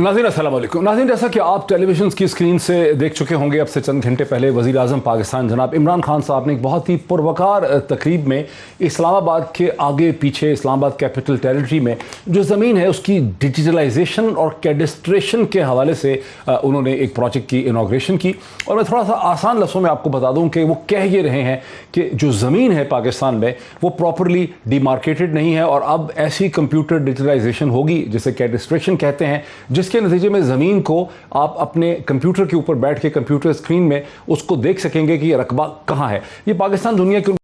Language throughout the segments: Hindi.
नाज़रीन अस्सलाम वालेकुम। नाज़रीन, जैसा कि आप टेलीविजन की स्क्रीन से देख चुके होंगे, अब से चंद घंटे पहले वज़ीर आज़म पाकिस्तान जनाब इमरान खान साहब ने एक बहुत ही पुरवकार तकरीब में इस्लामाबाद के आगे पीछे इस्लामाबाद कैपिटल टेरिटरी में जो ज़मीन है उसकी डिजिटलाइजेशन और कैडिस्ट्रेशन के हवाले से उन्होंने एक प्रोजेक्ट की इनाग्रेशन की। और मैं थोड़ा सा आसान लफ्ज़ों में आपको बता दूँ कि वो कह ये रहे हैं कि जो ज़मीन है पाकिस्तान में वो प्रॉपरली डिमार्केटेड नहीं है और अब ऐसी कंप्यूटर डिजिटलाइजेशन होगी जिसे कैडिस्ट्रेशन कहते हैं, जिसके नतीजे में ज़मीन को आप अपने कंप्यूटर के ऊपर बैठ के कंप्यूटर स्क्रीन में उसको देख सकेंगे कि ये रकबा कहाँ है। ये पाकिस्तान दुनिया के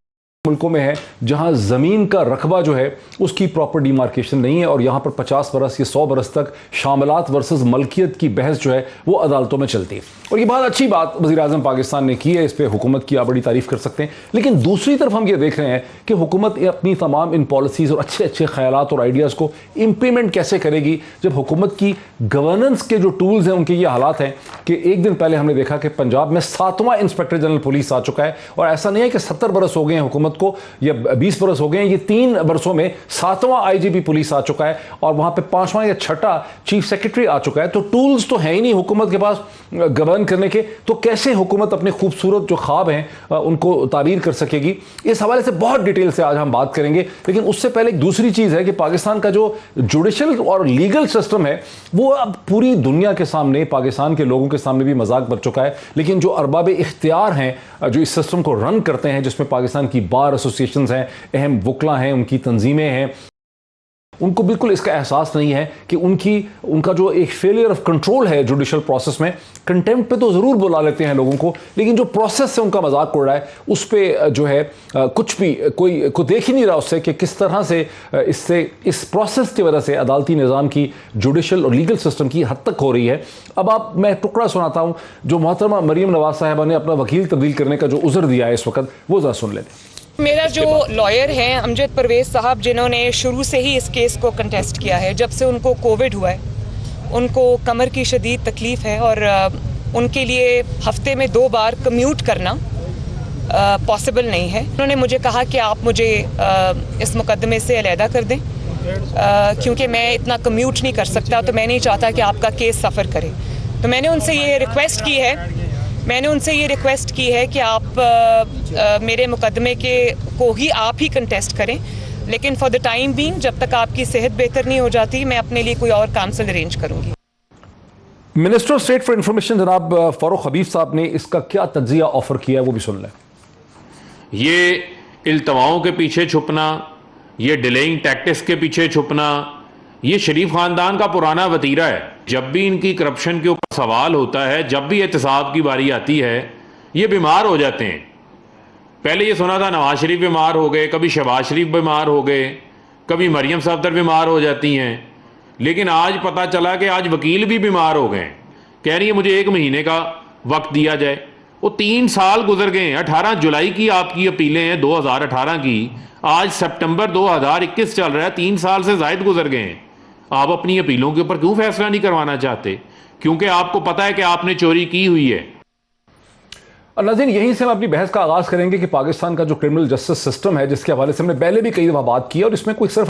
मुल्कों में है जहां ज़मीन का रकबा जो है उसकी प्रॉपर डिमार्केशन नहीं है और यहां पर 50 बरस या 100 बरस तक शामिलात वर्सेस मलकियत की बहस जो है वो अदालतों में चलती है। और ये बहुत अच्छी बात वज़ीर आज़म पाकिस्तान ने की है, इस पर हुकूमत की आप बड़ी तारीफ़ कर सकते हैं। लेकिन दूसरी तरफ हम ये देख रहे हैं कि हुकूमत अपनी तमाम इन पॉलिसीज़ और अच्छे अच्छे ख्यालात और आइडियाज़ को इम्प्लीमेंट कैसे करेगी जब हुकूमत की गवर्नेंस के जो टूल्स हैं उनके ये हालात हैं कि एक दिन पहले हमने देखा कि पंजाब में 7वां इंस्पेक्टर जनरल पुलिस आ चुका है। और ऐसा नहीं है कि 70 बरस हो गए हैं हुकूमत को या 20 बरस हो गए हैं, ये 3 बरसों में 7वां आईजीपी पुलिस आ चुका है और वहां पे 5वां या 6ठा चीफ सेक्रेटरी आ चुका है। तो टूल्स तो है ही नहीं हुकूमत के पास गवर्न करने के, तो कैसे हुकूमत अपने खूबसूरत जो ख्वाब हैं उनको ताबीर कर सकेगी। इस हवाले से बहुत डिटेल से आज हम बात करेंगे। लेकिन उससे पहले एक दूसरी चीज़ है कि पाकिस्तान का जो जुडिशल और लीगल सिस्टम है वो अब पूरी दुनिया के सामने, पाकिस्तान के लोगों के सामने भी मजाक बन चुका है। लेकिन जो अरबाब इख्तियार हैं जो इस सिस्टम को रन करते हैं, जिसमें पाकिस्तान की बार एसोसिएशंस हैं, अहम वकला हैं, उनकी तंजीमें हैं, उनको बिल्कुल इसका एहसास नहीं है कि उनका जो एक फेलियर ऑफ कंट्रोल है जुडिशल प्रोसेस में। कंटेम्प्ट पे तो ज़रूर बुला लेते हैं लोगों को, लेकिन जो प्रोसेस से उनका मजाक उड़ रहा है उस पर जो है कुछ भी कोई देख ही नहीं रहा उससे कि किस तरह से इस प्रोसेस की वजह से अदालती निज़ाम की, जुडिशल और लीगल सिस्टम की हद तक हो रही है। अब मैं टुकड़ा सुनाता हूँ जो मोहतरमा मरीम नवाज साहिबा ने अपना वकील तब्दील करने का जो उज़र दिया है इस वक्त, वो ज़रा सुन लेते हैं। मेरा जो लॉयर हैं अमजद परवेज़ साहब, जिन्होंने शुरू से ही इस केस को कंटेस्ट किया है, जब से उनको कोविड हुआ है, उनको कमर की शदीद तकलीफ़ है और उनके लिए हफ्ते में 2 बार कम्यूट करना पॉसिबल नहीं है। उन्होंने मुझे कहा कि आप मुझे इस मुकदमे से अलहदा कर दें क्योंकि मैं इतना कम्यूट नहीं कर सकता, तो मैं नहीं चाहता कि आपका केस सफ़र करे। तो मैंने उनसे ये रिक्वेस्ट की है कि आप मेरे मुकदमे को ही आप ही कंटेस्ट करें, लेकिन फॉर द टाइम बीइंग जब तक आपकी सेहत बेहतर नहीं हो जाती मैं अपने लिए कोई और काउंसिल अरेंज करूंगी। Minister of state for information जनाब फारूक हबीब साहब ने इसका क्या तज्जिया ऑफर किया है वो भी सुन लें। ये इल्तवाओं के पीछे छुपना, ये डिलेइंग टैक्टिक्स के पीछे छुपना, ये शरीफ खानदान का पुराना वतीरा है। जब भी इनकी करप्शन के ऊपर सवाल होता है, जब भी एहतसाब की बारी आती है, ये बीमार हो जाते हैं। पहले ये सुना था नवाज शरीफ बीमार हो गए, कभी शहबाज शरीफ बीमार हो गए, कभी मरियम सफदर बीमार हो जाती हैं, लेकिन आज पता चला कि आज वकील भी बीमार हो गए। कह रही है मुझे 1 महीने का वक्त दिया जाए। वो 3 साल गुजर गए हैं। 18 जुलाई की आपकी अपीलें हैं 2018 की, आज सितंबर 2021 चल रहा है, 3 साल से ज़ायद गुजर गए हैं। आप अपनी अपीलों के ऊपर क्यों फैसला नहीं करवाना चाहते? क्योंकि आपको पता है कि आपने चोरी की हुई है। नाज़रीन, यहीं से हम अपनी बहस का आगाज़ करेंगे कि पाकिस्तान का जो क्रिमिनल जस्टिस सिस्टम है, जिसके हवाले से हमने पहले भी कई दफ़ा बात की और इसमें कोई सिर्फ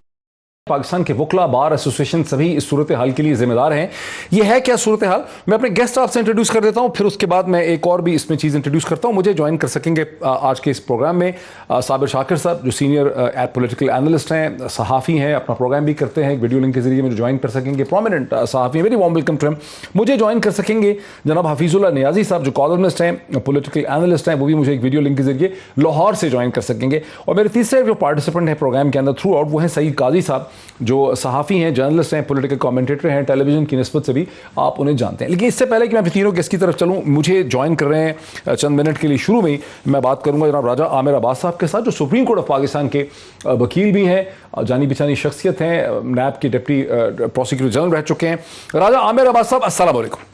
पाकिस्तान के वकला, बार एसोसिएशन सभी इस सूरत हाल के लिए जिम्मेदार हैं। ये है क्या सूरत हाल? मैं अपने गेस्ट आपसे इंट्रोड्यूस कर देता हूँ, फिर उसके बाद मैं एक और भी इसमें चीज़ इंट्रोड्यूस करता हूँ। मुझे ज्वाइन कर सकेंगे आज के इस प्रोग्राम में साबिर शाकिर साहब, जो सीनियर पॉलिटिकल एनालिस्ट हैं, सहाफ़ी हैं, अपना प्रोग्राम भी करते हैं वीडियो लिंक के जरिए। मुझे ज्वाइन कर सकेंगे प्रोमिनेंट सहाफ़ी, very warm welcome to him. मुझे ज्वाइन कर सकेंगे जनाब हफीजुल्लाह नियाजी साहब, जो कॉलमिस्ट हैं, पॉलिटिकल एनालिस्ट हैं, वो भी मुझे एक वीडियो लिंक के जरिए लाहौर से ज्वाइन कर सकेंगे। और मेरे तीसरे जो पार्टिसिपेंट हैं प्रोग्राम के अंदर थ्रू आउट, वो हैं सईद काजी साहब, जो सहाफ़ी हैं, जर्नलिस्ट हैं, पॉलिटिकल कमेंटेटर हैं, टेलीविजन की निस्बत से भी आप उन्हें जानते हैं। लेकिन इससे पहले कि मैं तीनों गेस्ट की तरफ चलूँ, मुझे ज्वाइन कर रहे हैं चंद मिनट के लिए, शुरू में ही मैं बात करूँगा जनाब राजा आमिर अब्बास साहब के साथ, जो सुप्रीम कोर्ट ऑफ पाकिस्तान के वकील भी हैं, जानी पहचानी शख्सियत हैं, नैब के डिप्टी प्रोसिक्यूटर जनरल रह चुके हैं। राजा आमिर अब्बास साहब, अस्सलाम वालेकुम।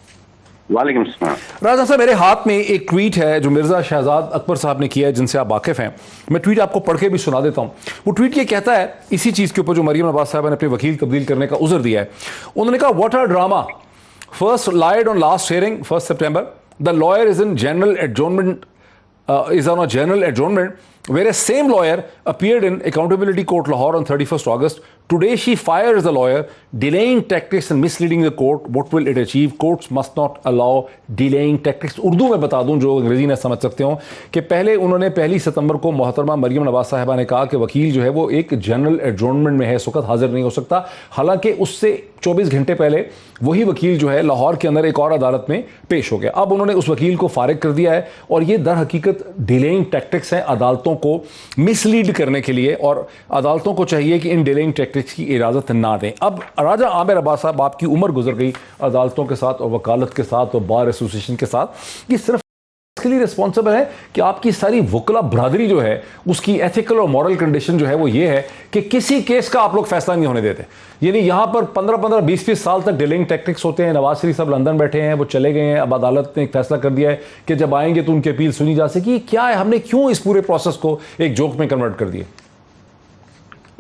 वालेकुम सलाम। राजा साहब, मेरे हाथ में एक ट्वीट है जो मिर्ज़ा शहजाद अकबर साहब ने किया है, जिनसे आप वाकिफ़ हैं। मैं ट्वीट आपको पढ़ के भी सुना देता हूँ। वो ट्वीट ये कहता है, इसी चीज़ के ऊपर जो मरीम नवाज साहब ने अपने वकील तब्दील करने का उज़र दिया है। उन्होंने कहा, what a drama, first laid on last hearing 1 September, the lawyer is in general adjournment, is on a general adjournment, whereas same lawyer appeared in Accountability Court Lahore on 31st August. Today she fires the lawyer, delaying tactics and misleading the court. What will it achieve? Courts must not allow delaying tactics. Urdu में बता दूं जो अंग्रेजी में समझ सकते हो कि पहले उन्होंने 1 सितंबर को मोहतरमा मरियम नवाज साहिबा ने कहा कि वकील जो है वो एक जनरल एडजॉर्नमेंट में है, इस वक्त हाजिर नहीं हो सकता। हालांकि उससे 24 घंटे पहले वही वकील जो है लाहौर के अंदर एक और अदालत में पेश हो गया। अब उन्होंने उस वकील को फारिग कर दिया है और ये दर हकीकत डिलेइंग टैक्टिक्स हैं अदालतों को मिसलीड करने के लिए, और अदालतों को चाहिए कि इन डिलेइंग टैक्टिक्स की इजाज़त ना दें। अब राजा आमिर अब्बास साहब, आपकी उम्र गुजर गई अदालतों के साथ और वकालत के साथ और बार एसोसिएशन के साथ, ये सिर्फ इसके लिए रिस्पॉन्सिबल है कि आपकी सारी वकला बरादरी जो है उसकी एथिकल और मॉरल कंडीशन जो है वो ये है कि किसी केस का आप लोग फैसला नहीं होने देते। यानी यहां पर 15-15, 20-20 साल तक डिलेइंग टैक्टिक्स होते हैं। नवाज शरीफ साहब लंदन बैठे हैं, वो चले गए हैं, अब अदालत ने एक फैसला कर दिया है कि जब आएंगे तो उनकी अपील सुनी जा सकेगी। क्या है, हमने क्यों इस पूरे प्रोसेस को एक जोक में कन्वर्ट कर दिया?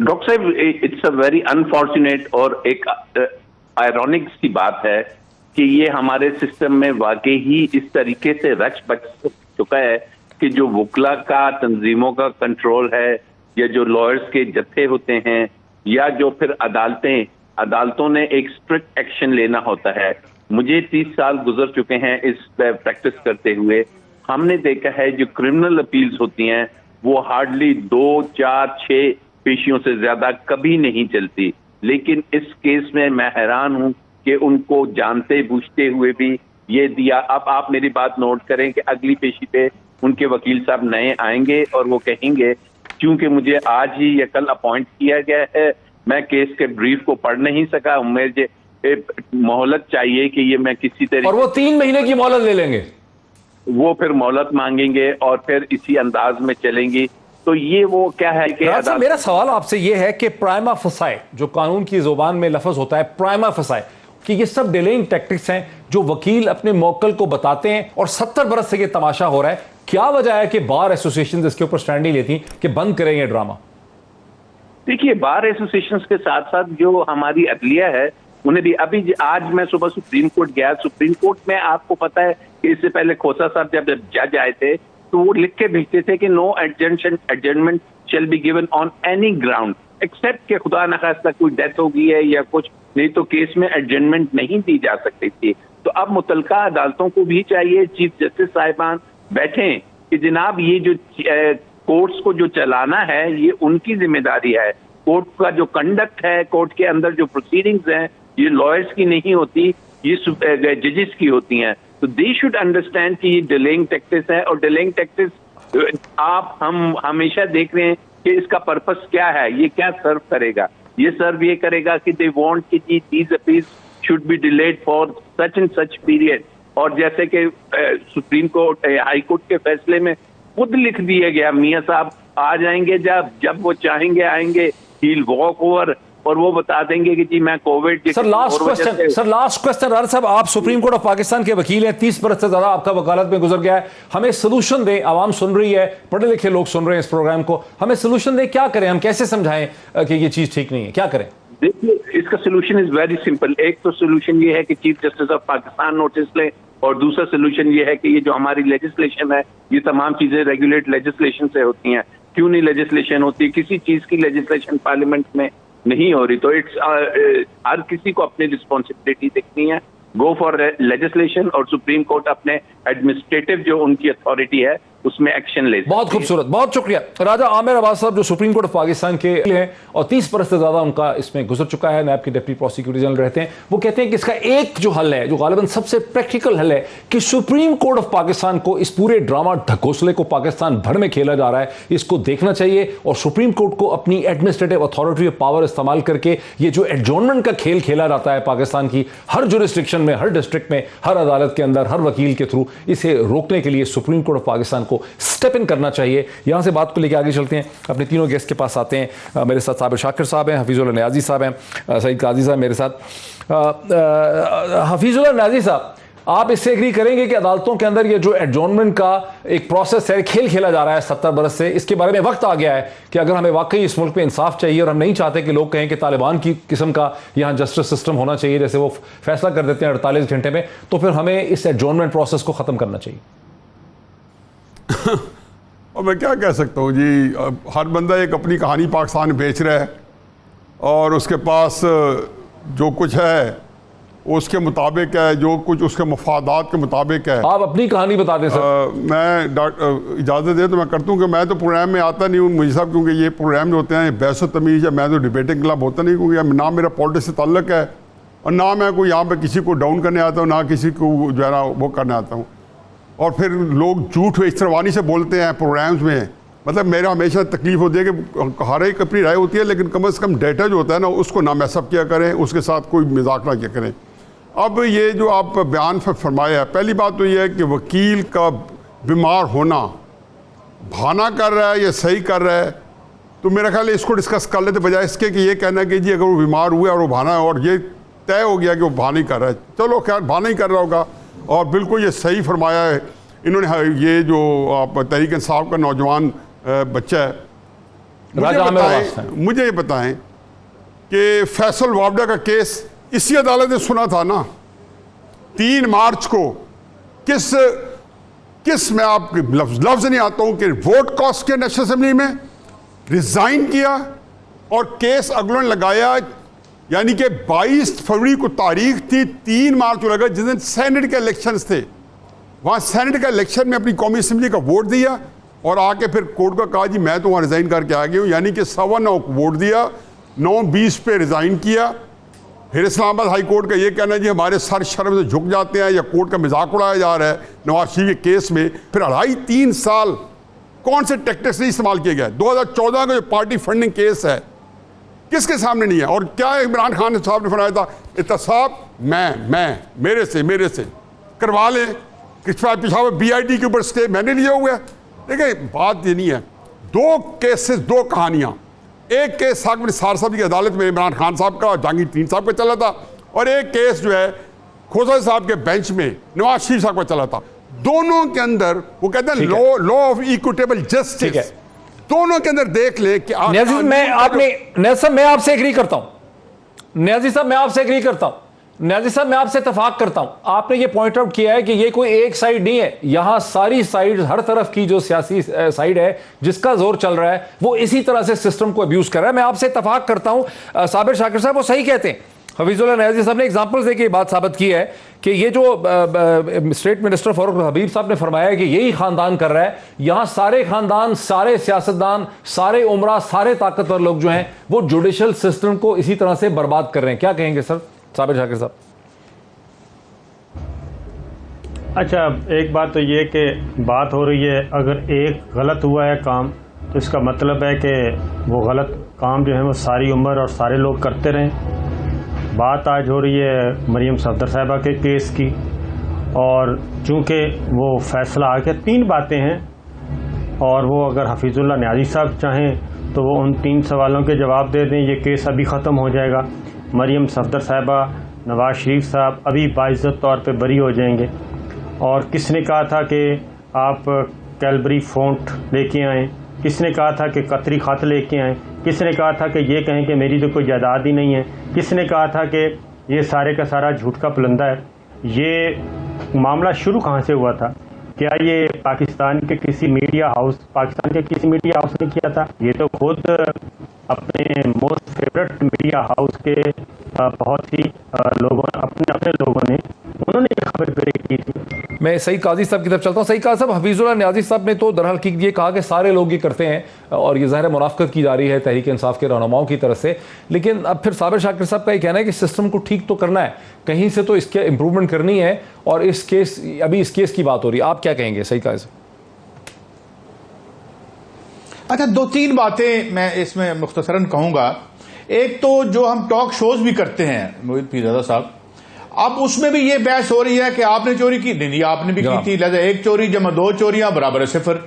डॉक्टर साहब, इट्स अ वेरी अनफॉर्चुनेट और एक आयरॉनिक सी बात है कि ये हमारे सिस्टम में वाकई ही इस तरीके से रच बच चुका है कि जो वकला का, तंजीमों का कंट्रोल है, या जो लॉयर्स के जत्थे होते हैं, या जो फिर अदालतों ने एक स्ट्रिक्ट एक्शन लेना होता है। मुझे 30 साल गुजर चुके हैं इस प्रैक्टिस करते हुए। हमने देखा है जो क्रिमिनल अपील्स होती हैं वो हार्डली 2, 4, 6 पेशियों से ज्यादा कभी नहीं चलती। लेकिन इस केस में मैं हैरान हूं कि उनको जानते बूझते हुए भी ये दिया। अब आप मेरी बात नोट करें कि अगली पेशी पे उनके वकील साहब नए आएंगे और वो कहेंगे क्योंकि मुझे आज ही या कल अपॉइंट किया गया है, मैं केस के ब्रीफ को पढ़ नहीं सका, मुझे मोहलत चाहिए कि ये मैं किसी तरीके, और वो 3 महीने की मोहलत ले लेंगे। वो फिर मोहलत मांगेंगे और फिर इसी अंदाज में चलेंगी। तो ये वो क्या है कि मेरा सवाल आपसे ये है कि प्राइमा फसाए, जो कानून की जुबान में लफ्ज होता है प्राइमा फसाए, कि ये सब डिलेइंग टैक्टिक्स हैं जो वकील अपने मौक्कल को बताते हैं और 70 बरस से ये तमाशा हो रहा है। क्या वजह है कि बार एसोसिएशन इसके ऊपर स्टैंड नहीं लेती कि बंद करें ये ड्रामा? देखिए, बार एसोसिएशन के साथ साथ जो हमारी अदलिया है उन्हें भी, अभी आज मैं सुबह सुप्रीम कोर्ट गया। सुप्रीम कोर्ट में आपको पता है कि इससे पहले खोसा साहब जब जज आए थे तो वो लिख के भेजते थे कि no adjournment shall be given on any ground except कि खुदा न खास्ता कोई डेथ हो गई है या कुछ, नहीं तो केस में एडजर्नमेंट नहीं दी जा सकती थी। तो अब मुतलका अदालतों को भी चाहिए, चीफ जस्टिस साहिबान बैठें कि जनाब ये जो कोर्ट्स को जो चलाना है ये उनकी जिम्मेदारी है। कोर्ट का जो कंडक्ट है, कोर्ट के अंदर जो प्रोसीडिंग्स हैं, ये लॉयर्स की नहीं होती, ये जजेस की होती हैं। तो दे शुड अंडरस्टैंड कि ये डिलेइंग टैक्टिक्स है, और डिलेइंग टैक्टिक्स हम हमेशा देख रहे हैं कि इसका पर्पस क्या है, ये क्या सर्व करेगा। ये सर्व ये करेगा कि दे वांट कि these appeals should be delayed for such and such period. और जैसे कि सुप्रीम कोर्ट, हाई कोर्ट के फैसले में खुद लिख दिया गया, मियां साहब आ जाएंगे जब वो चाहेंगे आएंगे, ही विल वॉक ओवर, और वो बता देंगे कि जी मैं कोविड। सर लास्ट क्वेश्चन राजा साहब, आप सुप्रीम कोर्ट ऑफ पाकिस्तान के वकील हैं, 30 बरस से ज्यादा आपका वकालत में गुजर गया है, हमें सोल्यूशन दें। आवाम सुन रही है, पढ़े लिखे लोग सुन रहे हैं इस प्रोग्राम को, हमें सोल्यूशन दें। क्या करें, हम कैसे समझाएं कि ये चीज ठीक नहीं है, क्या करें? देखिए, इसका सोल्यूशन इज वेरी सिंपल। एक तो सोल्यूशन ये है कि chief justice of Pakistan notice ले, और दूसरा सोल्यूशन ये है कि ये जो हमारी लेजिस्लेशन है, ये तमाम चीजें रेगुलेट लेजिस्लेशन से होती हैं। क्यों नहीं लेजिस्लेशन होती? किसी चीज की लेजिस्लेशन पार्लियामेंट में नहीं हो रही, तो इट्स हर किसी को अपनी रिस्पॉन्सिबिलिटी देखनी है, गो फॉर लेजिस्लेशन, और सुप्रीम कोर्ट अपने एडमिनिस्ट्रेटिव जो उनकी अथॉरिटी है उसमें एक्शन ले। बहुत खूबसूरत, बहुत शुक्रिया राजा आमिर अब्बास साहब, जो सुप्रीम कोर्ट ऑफ पाकिस्तान के हैं और 30 बरस से ज्यादा उनका इसमें गुजर चुका है, नैब के डिप्टी प्रोसिक्यूटर जनरल रहते हैं। वो कहते हैं कि इसका एक जो हल है, जो गालिबन सबसे प्रैक्टिकल हल है, कि सुप्रीम कोर्ट ऑफ पाकिस्तान को इस पूरे ड्रामा ढकोसले को पाकिस्तान भर में खेला जा रहा है, इसको देखना चाहिए, और सुप्रीम कोर्ट को अपनी एडमिनिस्ट्रेटिव अथॉरिटी ऑफ पावर इस्तेमाल करके ये जो एडजॉर्नमेंट का खेल खेला जाता है पाकिस्तान की हर जुरिस्डिक्शन में, हर डिस्ट्रिक्ट में, हर अदालत के अंदर, हर वकील के थ्रू, इसे रोकने के लिए सुप्रीम कोर्ट ऑफ पाकिस्तान को स्टेप इन करना चाहिए। यहां से बात को लेकर आगे चलते हैं, अपने तीनों गेस्ट के पास आते हैं। मेरे साथ साबिर शाकिर साहब हैं, हफीजुल्लाह नियाजी साहब हैं, सईद काजी साहब मेरे साथ। हफीजुल्लाह नियाजी साहब, आप इससे एग्री करेंगे कि अदालतों के अंदर ये जो एडजॉर्नमेंट का एक प्रोसेस है, खेल खेला जा रहा है 70 बरस से, इसके बारे में वक्त आ गया है कि अगर हमें वाकई इस मुल्क में इंसाफ चाहिए, और हम नहीं चाहते कि लोग कहें कि तालिबान की किस्म का यहाँ जस्टिस सिस्टम होना चाहिए, जैसे वो फैसला कर देते हैं 48 घंटे में, तो फिर हमें इस एडजॉर्नमेंट प्रोसेस को ख़त्म करना चाहिए। और मैं क्या कह सकता हूँ जी, हर बंदा एक अपनी कहानी पाकिस्तान में बेच रहा है और उसके पास जो कुछ है उसके मुताबिक है, जो कुछ उसके मफादात के मुताबिक है। आप अपनी कहानी बता दें सर। मैं इजाज़त दे तो मैं करता हूँ कि मैं तो प्रोग्राम में आता नहीं हूँ मुझे साहब, क्योंकि ये प्रोग्राम जो होते हैं बहस तमीज़ है, मैं तो डिबेटिंग क्लब होता नहीं, क्योंकि ना मेरा पॉलिटिक्स से ताल्लुक है और ना मैं कोई यहाँ पर किसी को डाउन करने आता हूँ, ना किसी को जो है ना वो करने आता हूँ। और फिर लोग झूठ इस्तरवानी से बोलते हैं प्रोग्राम्स में, मतलब मेरा हमेशा तकलीफ होती है कि हर एक अपनी राय होती है, लेकिन कम से कम डेटा जो होता है ना उसको ना मैसअप किया करें, उसके साथ कोई मजाक ना किया करें। अब ये जो आप बयान फरमाया है, पहली बात तो ये है कि वकील का बीमार होना बहाना कर रहा है या सही कर रहा है, तो मेरा ख्याल है इसको डिस्कस कर लेते बजाय इसके कि ये कहना कि जी अगर वो बीमार हुआ और वो बहाना है और ये तय हो गया कि वो बहाना ही कर रहा है, चलो खैर बहाना ही कर रहा होगा। और बिल्कुल ये सही फरमाया है इन्होंने, ये जो आप तहरीक इंसाफ का नौजवान बच्चा है, मुझे ये बताएं कि फैसल वावडा का केस इसी अदालत ने सुना था ना 3 मार्च को। किस मैं आपके लफ्ज नहीं आता हूं कि वोट कॉस्ट के नेशनल असेंबली में रिजाइन किया और केस अगलन लगाया, यानी कि 22 फरवरी को तारीख थी, 3 मार्च को लगा जिस दिन सेनेट के इलेक्शंस थे। वहाँ सेनेट का इलेक्शन में अपनी कौमी असेंबली का वोट दिया और आके फिर कोर्ट का कहा जी मैं तो वहाँ रिज़ाइन करके आ गया हूँ, यानी कि 9:15 को वोट दिया, 9:20 पे रिज़ाइन किया। फिर इस्लामाबाद हाई कोर्ट का ये कहना जी हमारे सर शर्म से झुक जाते हैं या कोर्ट का मजाक उड़ाया जा रहा है नवाज शरीफ के केस में। फिर 2.5-3 साल कौन से टैक्टिक्स नहीं इस्तेमाल किए गए। 2014 का जो पार्टी फंडिंग केस है किसके सामने नहीं है, और क्या इमरान खान साहब ने फरमाया था एहतसाब मैं मेरे से करवा लें, पिछावर BID के ऊपर स्टे मैंने लिया हुआ है। देखिए बात ये नहीं है, 2 केसेस 2 कहानियां। एक केस साकब निसार साहब की अदालत में इमरान खान साहब का जहांगीर तीन साहब का चला था, और एक केस जो है खोसा साहब के बेंच में नवाज शरीफ साहब का चला था। दोनों के अंदर वो कहते हैं लॉ ऑफ इक्विटेबल जस्टिस, दोनों के अंदर देख ले कि न्याजी साहब मैं आपसे एग्री करता हूं, न्याजी साहब मैं आपसे एग्री करता हूं, न्याजी साहब मैं आपसे इत्तेफाक करता हूं। आपने ये पॉइंट आउट किया है कि ये कोई एक साइड नहीं है, यहां सारी साइड, हर तरफ की जो सियासी साइड है जिसका जोर चल रहा है वो इसी तरह से सिस्टम को अब्यूज कर रहा है। मैं आपसे इत्तेफाक करता हूं। साबिर शाकिर साहब वो सही कहते हैं, हफीजुल्लाह न्याजी साहब ने एग्जाम्पल्स देके बात साबित की है कि ये जो स्टेट मिनिस्टर फारूक हबीब साहब ने फरमाया कि यही खानदान कर रहा है, यहां सारे खानदान, सारे सियासतदान, सारे उमरा, सारे ताकतवर लोग जो हैं वो जुडिशल सिस्टम को इसी तरह से बर्बाद कर रहे हैं। क्या कहेंगे सर साबिर शाकिर साहब? अच्छा, एक बात तो ये कि बात हो रही है अगर एक गलत हुआ है काम तो इसका मतलब है कि वो गलत काम जो है वो सारी उम्र और सारे लोग करते रहें। बात आज हो रही है मरियम सफदर साहिबा के केस की, और चूंकि वो फैसला आ गया, 3 बातें हैं और वो अगर हफीजुल्लाह न्याजी साहब चाहें तो वो उन 3 सवालों के जवाब दे दें, ये केस अभी ख़त्म हो जाएगा। मरियम सफदर साहिबा, नवाज शरीफ साहब अभी बाइज्जत तौर पे बरी हो जाएंगे। और किसने कहा था कि आप कैलबरी फ़ॉन्ट लेके आएँ, किसने कहा था कि कतरी ख़त लेके आएँ, किसने कहा था कि ये कहें कि मेरी तो कोई जायदाद ही नहीं है, किसने कहा था कि ये सारे का सारा झूठ का पुलंदा है। ये मामला शुरू कहाँ से हुआ था? क्या ये पाकिस्तान के किसी मीडिया हाउस ने किया था? ये तो खुद अपने मोस्ट फेवरेट मीडिया हाउस के बहुत ही लोगों अपने लोगों ने उन्होंने ये खबर ब्रेक की थी। मैं सही काजी साहब की तरफ चलता हूँ। सही कहा साहब, हफीजुल्लाह न्याजी साहब ने तो दरअसल की ये कहा कि सारे लोग ये करते हैं और ये ज़ाहिर मुनाफकत की जा रही है तहरीक इंसाफ के रहनुमाओं की तरफ से। लेकिन अब फिर साबिर शाकिर साहब का ये कहना है कि सिस्टम को ठीक तो करना है, कहीं से तो इसके इम्प्रूवमेंट करनी है, और अभी इस केस की बात हो रही है। आप क्या कहेंगे? सही कहा साहब। अच्छा, 2-3 बातें मैं इसमें मुख्तसरन कहूंगा। एक तो जो हम टॉक शोज भी करते हैं मोहित पीरजादा साहब, अब उसमें भी ये बहस हो रही है कि आपने चोरी की, नहीं आपने भी की थी, लिहाजा 1 चोरी जमा 2 चोरियां बराबर है 0।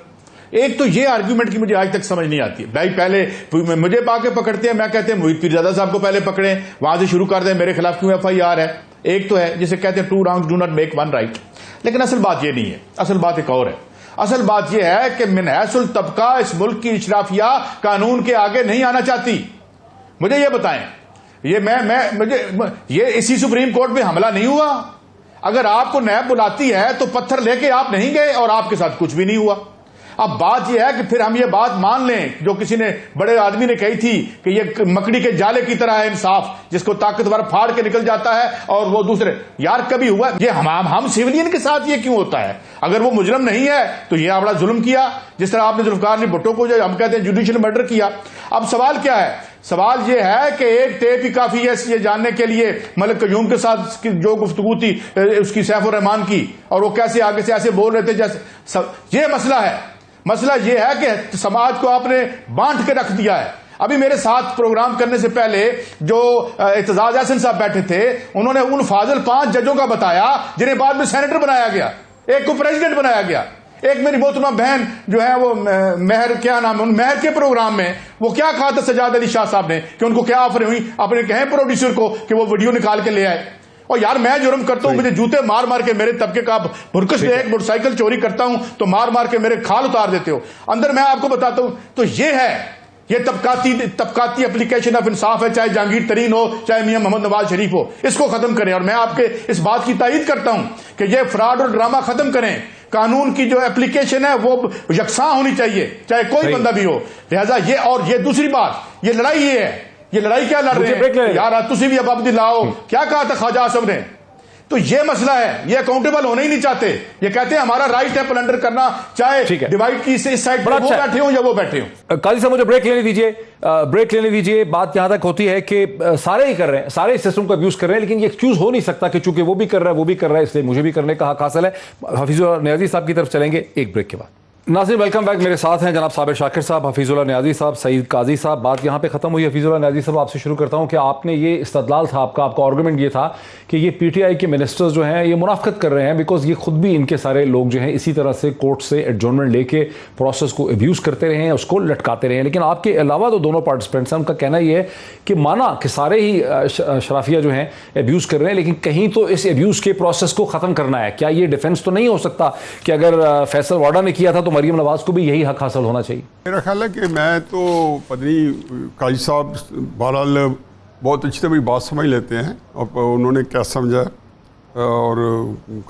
एक तो ये आर्ग्यूमेंट की मुझे आज तक समझ नहीं आती है। भाई पहले मुझे पाके पकड़ते हैं, मैं कहते हैं मोहित पीरजादा साहब को पहले पकड़े, वहां से शुरू कर दें, मेरे खिलाफ क्यों FIR है। एक तो है जिसे कहते हैं 2 wrongs do not make 1 right, लेकिन असल बात ये नहीं है, असल बात एक और है। असल बात यह है कि मिनहसुल तबका इस मुल्क की इशराफिया कानून के आगे नहीं आना चाहती। मुझे ये बताएं, ये इसी सुप्रीम कोर्ट में हमला नहीं हुआ? अगर आपको नैब बुलाती है तो पत्थर लेके आप नहीं गए और आपके साथ कुछ भी नहीं हुआ। अब बात यह है कि फिर हम ये बात मान लें जो किसी ने बड़े आदमी ने कही थी कि ये मकड़ी के जाले की तरह है इंसाफ, जिसको ताकतवर फाड़ के निकल जाता है और वो दूसरे। यार कभी हुआ ये हम सिविलियन के साथ ये क्यों होता है? अगर वो मुजरम नहीं है तो ये बड़ा जुल्म किया, जिस तरह आपने जुल्फकार अली भुट्टो को जो हम कहते हैं जुडिशियल मर्डर किया। अब सवाल क्या है? सवाल ये है कि एक टेप ही काफी है ये जानने के लिए मलिक कयूम के साथ जो गुफ्तगू थी उसकी सैफ उर रहमान की, और वो कैसे आगे से ऐसे बोल रहे थे जैसे ये मसला है। मसला ये है कि समाज को आपने बांट के रख दिया है। अभी मेरे साथ प्रोग्राम करने से पहले जो एतजाज अहसन साहब बैठे थे, उन्होंने उन फाजिल 5 जजों का बताया जिन्हें बाद में सेनेटर बनाया गया, एक को प्रेसिडेंट बनाया गया। एक मेरी मोहतरमा बहन जो है वो मेहर, क्या नाम है, उन मेहर के प्रोग्राम में वो क्या कहा था सजाद अली शाह साहब ने कि उनको क्या ऑफर हुई, अपने कहे प्रोड्यूसर को कि वो वीडियो निकाल के ले आए। और यार मैं जुर्म करता हूं, मुझे जूते मार मार के मेरे तबके का बुरकश में एक मोटरसाइकिल चोरी करता हूं तो मार मार के मेरे खाल उतार देते हो। अंदर मैं आपको बताता हूं तो ये है, ये तबकाती एप्लीकेशन ऑफ इंसाफ है, चाहे जहांगीर तरीन हो चाहे मियां मोहम्मद नवाज शरीफ हो, इसको खत्म करें। और मैं आपके इस बात की तायीद करता हूं कि ये फ्रॉड और ड्रामा खत्म करें। कानून की जो एप्लीकेशन है वो यकसां होनी चाहिए, चाहे कोई बंदा भी हो। लिहाजा ये, और ये दूसरी बात, ये लड़ाई ये है, ये लड़ाई क्या लड़ रहे हैं यार? तुसी भी अब अब्दी लाओ, क्या कहा था ख्वाजा आसम ने? तो ये मसला है, ये अकाउंटेबल होना ही नहीं चाहते। ये कहते हैं हमारा राइट है प्लंडर करना, चाहे डिवाइड की इस साइड पर वो बैठे हो या वो बैठे हो। काजी साहब मुझे ब्रेक लेने दीजिए, ब्रेक लेने दीजिए। बात यहां तक होती है कि सारे ही कर रहे हैं, सारे सिस्टम को अब्यूज कर रहे हैं, लेकिन ये एक्सक्यूज हो नहीं सकता कि चूंकि वो भी कर रहा है वो भी कर रहा है, इसलिए मुझे भी करने का हक हासिल है। हफीजुल्लाह नियाजी साहब की तरफ चलेंगे एक ब्रेक के बाद। नाज़रीन वेलकम बैक। मेरे साथ हैं जनाब साबिर शाकिर साहब, हफीजुल्लाह नियाजी साहब, सईद काजी साहब। बात यहाँ पे ख़त्म हुई। हफीजुल्लाह नियाजी साहब आपसे शुरू करता हूँ कि आपने ये इस्तदलाल था आपका आर्गूमेंट ये था कि ये पीटीआई के मिनिस्टर्स जो हैं ये मुनाफिकत कर रहे हैं बिकॉज ये खुद भी इनके सारे लोग जो हैं इसी तरह से कोर्ट से एडजॉर्नमेंट लेके प्रोसेस को अब्यूज़ करते रहे हैं, उसको लटकाते रहे हैं। लेकिन आपके अलावा तो दोनों पार्टिसिपेंट्स हैं, उनका कहना ये है कि माना कि सारे ही शराफिया जो हैं अब्यूज़ कर रहे हैं, लेकिन कहीं तो इस अब्यूज़ के प्रोसेस को ख़त्म करना है। क्या ये डिफेंस तो नहीं हो सकता कि अगर फैसल वाडा ने किया था तो मरियम नवाज को भी यही हक हासिल होना चाहिए? मेरा ख्याल है कि मैं तो पत्नी काजी साहब बहरहाल बहुत अच्छी तरह मेरी बात समझ लेते हैं और उन्होंने क्या समझा, और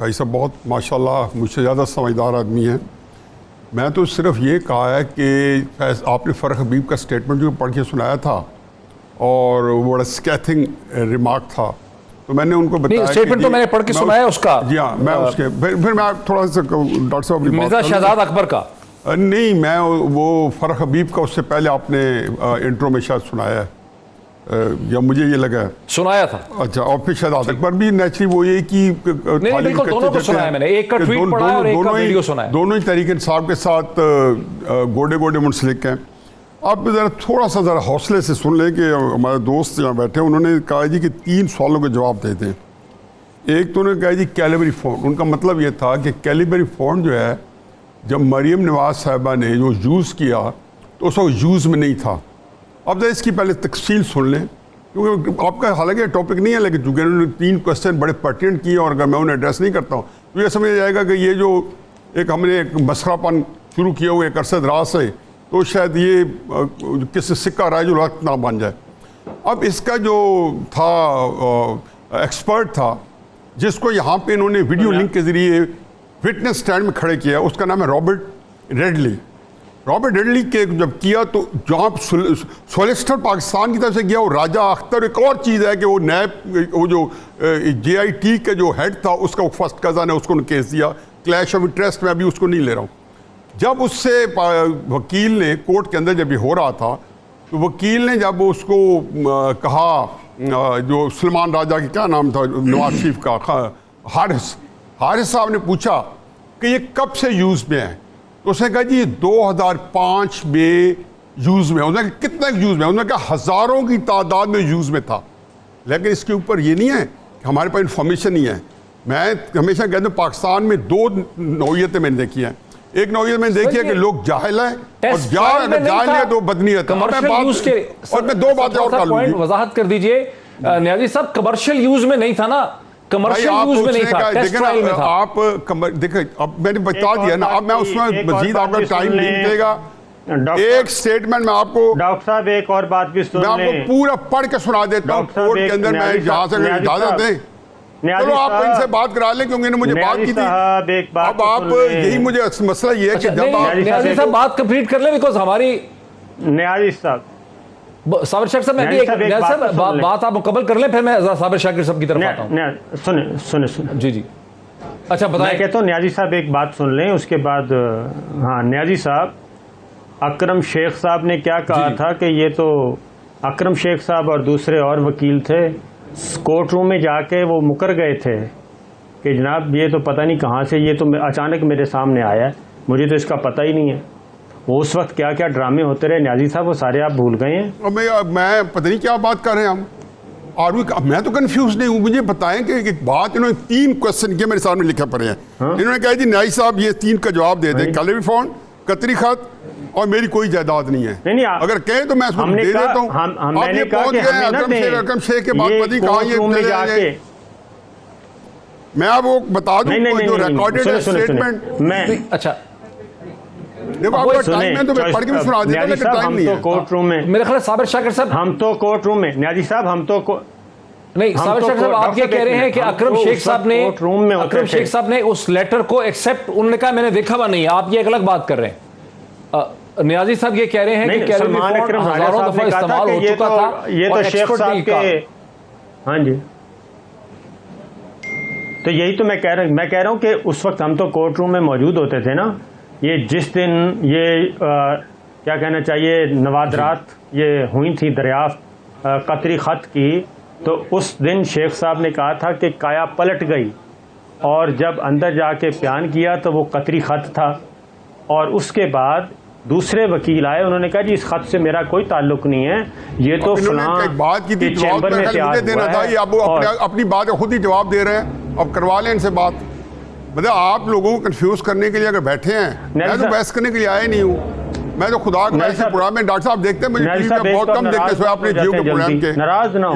काजी साहब बहुत माशाल्लाह मुझसे ज़्यादा समझदार आदमी हैं। मैं तो सिर्फ ये कहा है कि आपने फ़र्क हबीब का स्टेटमेंट जो पढ़ के सुनाया था और वो बड़ा स्कैथिंग रिमार्क था, तो मैंने उनको बताया स्टेटमेंट तो मैंने पढ़ के सुनाया उसका। जी हाँ, मैं उसके फिर मैं थोड़ा सा डॉक्टर साहब मिर्ज़ा शहजाद अकबर का नहीं, मैं वो फ़र्क हबीब का उससे पहले आपने इंट्रो में शायद सुनाया है या मुझे ये लगा सुनाया था। अच्छा, और फिर शहजाद अकबर भी नेचुरली वो ये कि बिल्कुल दोनों को सुनाया मैंने, एक का ट्वीट पढ़ा और एक का वीडियो सुनाया। दोनों ही तहरीक इंसाफ के साथ गोडे गोडे मुंसलिक हैं। आप ज़रा थोड़ा सा ज़रा हौसले से सुन लें कि हमारे दोस्त यहाँ बैठे हैं, उन्होंने कहा जी कि 3 सवालों के जवाब देते हैं। एक तो उन्होंने कहा जी कैलिबरी फ़ोन, उनका मतलब ये था कि कैलिबरी फ़ोन जो है जब मरियम नवाज साहिबा ने जो यूज़ किया तो उस वक्त यूज़ में नहीं था। अब तो इसकी पहले तफसील सुन लें, क्योंकि आपका हालांकि टॉपिक नहीं है, लेकिन चूँकि उन्होंने 3 क्वेश्चन बड़े पर्टिनेंट किए और अगर मैं उन्हें एड्रेस नहीं करता हूँ तो ये समझ जाएगा कि ये जो हमने एक मसखरापन शुरू किया हुआ एक अरसे दराज से, तो शायद ये किसी सिक्का राय जो वक्त ना बन जाए। अब इसका जो था एक्सपर्ट था जिसको यहाँ पे इन्होंने वीडियो लिंक के ज़रिए विटनेस स्टैंड में खड़े किया, उसका नाम है रॉबर्ट रेडली। रॉबर्ट रेडली के जब किया तो जहाँ सोलिसिटर पाकिस्तान की तरफ से गया, वो राजा अख्तर, एक और चीज़ है कि वो नैब वो जो JIT के जो हेड था उसका वो फर्स्ट कज़न है, उसको केस दिया क्लैश ऑफ इंटरेस्ट में, अभी उसको नहीं ले रहा हूँ। जब उससे वकील ने कोर्ट के अंदर जब ये हो रहा था तो वकील ने जब उसको कहा, जो सलमान राजा की क्या नाम था नवाज शरीफ का, हारिस साहब ने पूछा कि ये कब से यूज़ में है, तो उसने कहा जी 2005 में यूज़ में। उसने कहा कितना यूज़ में? उसने कहा हज़ारों की तादाद में यूज़ में था। लेकिन इसके ऊपर ये नहीं है कि हमारे पास इंफॉर्मेशन नहीं है। मैं हमेशा कहता हूँ पाकिस्तान में 2 नौइयतें मैंने देखी हैं। एक नौइयत मैंने देखी है कि लोग जाहिल हैं और जाहिल है तो बदनीयत। और मैं 2 बातें और कर लूँगी, वजाहत कर दीजिए नियाजी साहब। कमर्शियल यूज में नहीं था ना, कमर्शियल यूज में नहीं था, टेस्ट ट्रायल में था। आप देखिए, अब मैंने बता दिया ना, अब मैं उसमें मजीद आपका टाइम नहीं निकलेगा। एक स्टेटमेंट में आपको डॉक्टर साहब एक और बात भी सुन लें, मैं आपको पूरा पढ़ के सुना देता हूँ कोर्ट के अंदर। मैं जहाँ से इजाजत दें चलो आप इनसे बात करा लें क्योंकि इन्होंने मुझे बात की थी। अब आप यही मुझे मसला ये है कि जब आप न्याजी साहब बात कंप्लीट कर लें, बिकॉज हमारी न्याजी साहब साबिर शाकिर साहब, मैं बात आप मुकम्मल कर लें, फिर मैं साबिर शाकिर साहब की तरफ आता हूं। सुने जी अच्छा बताएं। मैं कहता हूँ न्याजी साहब एक बात सुन लें, उसके बाद हाँ न्याजी साहब, अकरम शेख साहब ने क्या कहा था कि ये तो अकरम शेख साहब और दूसरे और वकील थे, कोर्ट रूम में जाके वो मुकर गए थे कि जनाब ये तो पता नहीं कहाँ से ये तो अचानक मेरे सामने आया है, मुझे तो इसका पता ही नहीं है। वो उस वक्त क्या क्या ड्रामे होते रहे न्याजी साहब, वो सारे आप भूल गए हैं। और मैं पता नहीं क्या बात कर रहे हैं हम, और मैं तो कंफ्यूज नहीं हूँ। मुझे बताएं कि एक बात, इन्होंने 3 क्वेश्चन किए मेरे सामने लिखे पड़े हैं। इन्होंने कहा जी न्याजी साहब ये 3 का जवाब दे दें, कैलेबरी फंड, कतरी खत और मेरी कोई जायदाद नहीं है। नहीं, अगर कहे तो मैं उसको दे देता हूँ। मैंने कहा कि अकरम शेख के बाद पता नहीं कहाँ ये, मैं आपको बता दूं जो रिकॉर्डेड स्टेटमेंट मैं अच्छा देखो आपका टाइम है तो मैं पढ़ के सुना देता हूं, लेकिन टाइम नहीं है। कोर्ट रूम में मेरे ख्याल साबिर शाकिर साहब, हम तो कोर्ट रूम में न्याजी साहब हम तो नहीं, साबिर शाकिर साहब आप ये कह रहे हैं कि अकरम शेख साहब ने उस लेटर को एक्सेप्ट, उन्होंने कहा मैंने देखा हुआ नहीं है, आप ये एक अलग बात कर रहे हैं। न्याजी साहब ये कह रहे हैं कि कैलेबरी फंड हजारों दफा इस्तेमाल हो चुका था, ये तो शेख साहब के, हाँ जी, तो यही तो मैं कह रहा हूँ कि उस वक्त हम तो कोर्ट रूम में मौजूद होते थे ना। ये जिस दिन ये क्या कहना चाहिए नवादरात ये हुई थी दरियाफ्त कतरी ख़त की, तो उस दिन शेख साहब ने कहा था कि काया पलट गई, और जब अंदर जाके बयान किया तो वो कतरी ख़त था। और उसके बाद दूसरे वकील आए, उन्होंने कहा जी इस खत से मेरा कोई ताल्लुक नहीं है, ये तो फलां बात की थी, चैम्बर में तैयार देना था। ये अब अपनी बात खुद ही जवाब दे रहे हैं, अब करवा लें इनसे बात। मतलब आप लोगों को कंफ्यूज करने के लिए अगर बैठे हैं, मैं तो बहस करने के लिए आया नहीं हूँ। मैं तो खुदा का ऐसे प्रोग्राम में डॉक्टर साहब देखते हैं, मुझे टीवी पे बहुत कम देखते हैं, अपने जियो के प्रोग्राम के। नाराज ना हो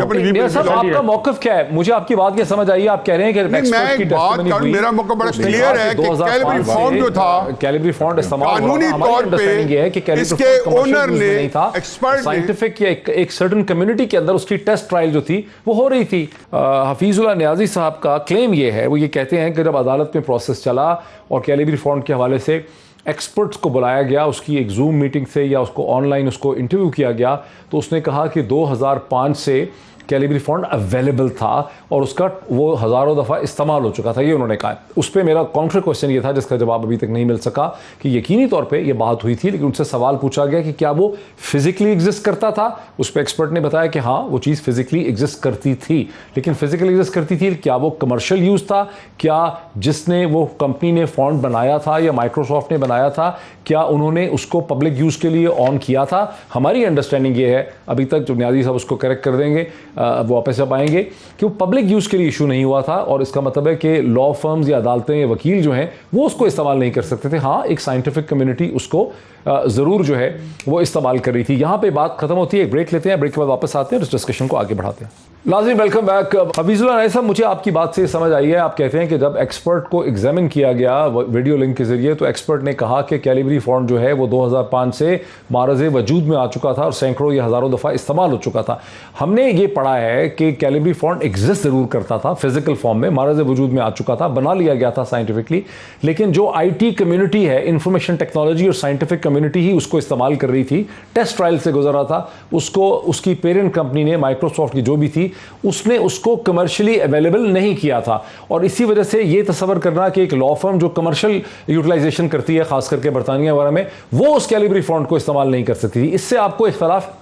आपका मौक़िफ़ क्या है? मुझे आपकी बात ये समझ आई, आप कह रहे हैं कि मैं एक बात कर, मेरा मौक़िफ़ बड़ा क्लियर है कि कैलेबरी फंड जो था, कैलेबरी फंड इस्तेमाल कानूनी तौर पे इसके ओनर ने एक्सपर्ट साइंटिफिक या एक सर्टेन कम्युनिटी के अंदर उसकी टेस्ट ट्रायल जो थी वो हो रही थी। हफीजुल्लाह न्याजी साहब का क्लेम ये है, वो ये कहते हैं कि जब अदालत में प्रोसेस चला और कैलेबरी फंड के हवाले से एक्सपर्ट्स को बुलाया गया, उसकी एक जूम मीटिंग से या उसको ऑनलाइन उसको इंटरव्यू किया गया, तो उसने कहा कि 2005 से कैलेबरी फंड अवेलेबल था और उसका वो हज़ारों दफ़ा इस्तेमाल हो चुका था, ये उन्होंने कहा। उस पर मेरा काउंटर क्वेश्चन ये था जिसका जवाब अभी तक नहीं मिल सका कि यकीनी तौर पे ये बात हुई थी, लेकिन उनसे सवाल पूछा गया कि क्या वो फिज़िकली एग्जिस्ट करता था। उस पर एक्सपर्ट ने बताया कि हाँ वो चीज़ फिज़िकली एग्जिस्ट करती थी, लेकिन फिज़िकली एग्जिस्ट करती थी, क्या वो कमर्शियल यूज़ था, क्या जिसने वो कंपनी ने फंड बनाया था या माइक्रोसॉफ्ट ने बनाया था, क्या उन्होंने उसको पब्लिक यूज़ के लिए ऑन किया था। हमारी अंडरस्टैंडिंग ये है, अभी तक जो न्याजी साहब उसको करेक्ट कर देंगे, वो वापस जब आएंगे, कि वो पब्लिक यूज़ के लिए इशू नहीं हुआ था, और इसका मतलब है कि लॉ फर्म्स या अदालतें या वकील जो हैं वो उसको इस्तेमाल नहीं कर सकते थे। हाँ एक साइंटिफिक कम्युनिटी उसको ज़रूर जो है वो इस्तेमाल कर रही थी। यहाँ पे बात खत्म होती है, एक ब्रेक लेते हैं, ब्रेक के बाद वापस आते हैं, इस डिस्कशन को आगे बढ़ाते हैं। लाजिम वेलकम बैक। हफीजुल्लाह न्याजी साहब, मुझे आपकी बात से समझ आई है, आप कहते हैं कि जब एक्सपर्ट को एग्जामिन किया गया वीडियो लिंक के जरिए, तो एक्सपर्ट ने कहा कि कैलेबरी फंड जो है वो 2005 से मारज़ वजूद में आ चुका था और सैकड़ों या हज़ारों दफ़ा इस्तेमाल हो चुका था। हमने ये पढ़ा है कि कैलेबरी फंड एग्जिस्ट ज़रूर करता था फिजिकल फॉर्म में, मारज़ वजूद में आ चुका था, बना लिया गया था साइंटिफिकली, लेकिन जो IT कम्युनिटी है, इंफॉर्मेशन टेक्नोलॉजी और साइंटिफिक कम्युनिटी ही उसको इस्तेमाल कर रही थी, टेस्ट ट्रायल से गुजरा था, उसको उसकी पेरेंट कंपनी ने, माइक्रोसॉफ्ट की जो भी थी, उसने उसको कमर्शियली अवेलेबल नहीं किया था। और इसी वजह से ये तस्वर करना कि एक लॉ फर्म जो कमर्शियल यूटिलाइजेशन करती है, खास करके बरतानिया वगैरह में, वो उस कैलेबरी फंड को इस्तेमाल नहीं कर सकती थी, इससे आपको इख्तलाफ?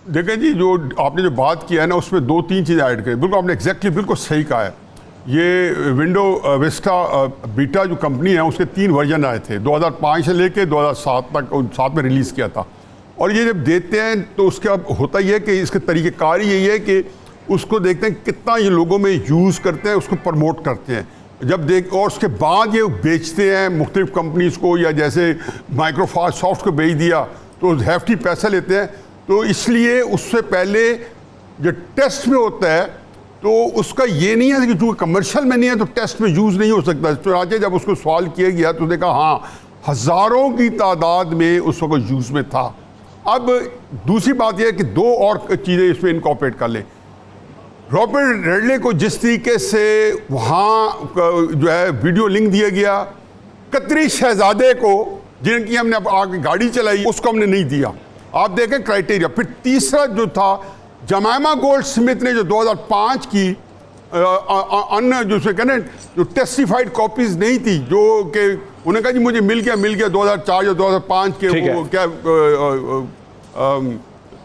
देखें जी, जो आपने जो बात किया है ना, उसमें 2-3 चीज़ें ऐड करी, बिल्कुल आपने एग्जैक्टली बिल्कुल सही कहा है। ये विंडो विस्टा बीटा जो कंपनी है उसके 3 वर्जन आए थे, 2005 से लेके 2007 तक, 7 में रिलीज़ किया था। और ये जब देते हैं तो उसका होता ही है कि इसके तरीक़ेकार यही है कि उसको देखते हैं कितना ये लोगों में यूज़ करते हैं, उसको प्रमोट करते हैं, जब देख, और उसके बाद ये बेचते हैं मुख्तलिफ कंपनीज़ को, या जैसे माइक्रोसॉफ्ट को बेच दिया तो हैफ्टी पैसा लेते हैं। तो इसलिए उससे पहले जो टेस्ट में होता है तो उसका ये नहीं है कि जो कमर्शियल में नहीं है तो टेस्ट में यूज़ नहीं हो सकता। तो जब उसको सवाल किया गया तो देखा हाँ हज़ारों की तादाद में उस वक्त यूज़ में था। अब दूसरी बात यह है कि 2 और चीज़ें इसमें इनकॉर्पोरेट कर लें। रॉबर्ट रेडले को जिस तरीके से वहाँ जो है वीडियो लिंक दिया गया, कतरी शहजादे को जिनकी हमने आगे गाड़ी चलाई उसको हमने नहीं दिया। आप देखें क्राइटेरिया। फिर तीसरा जो था, जमाइमा गोल्ड स्मिथ ने जो 2005 की अन्य जो कहने जो टेस्टिफाइड कॉपीज नहीं थी, जो कि उन्होंने कहा जी मुझे मिल गया 2004 या 2005 के वो क्या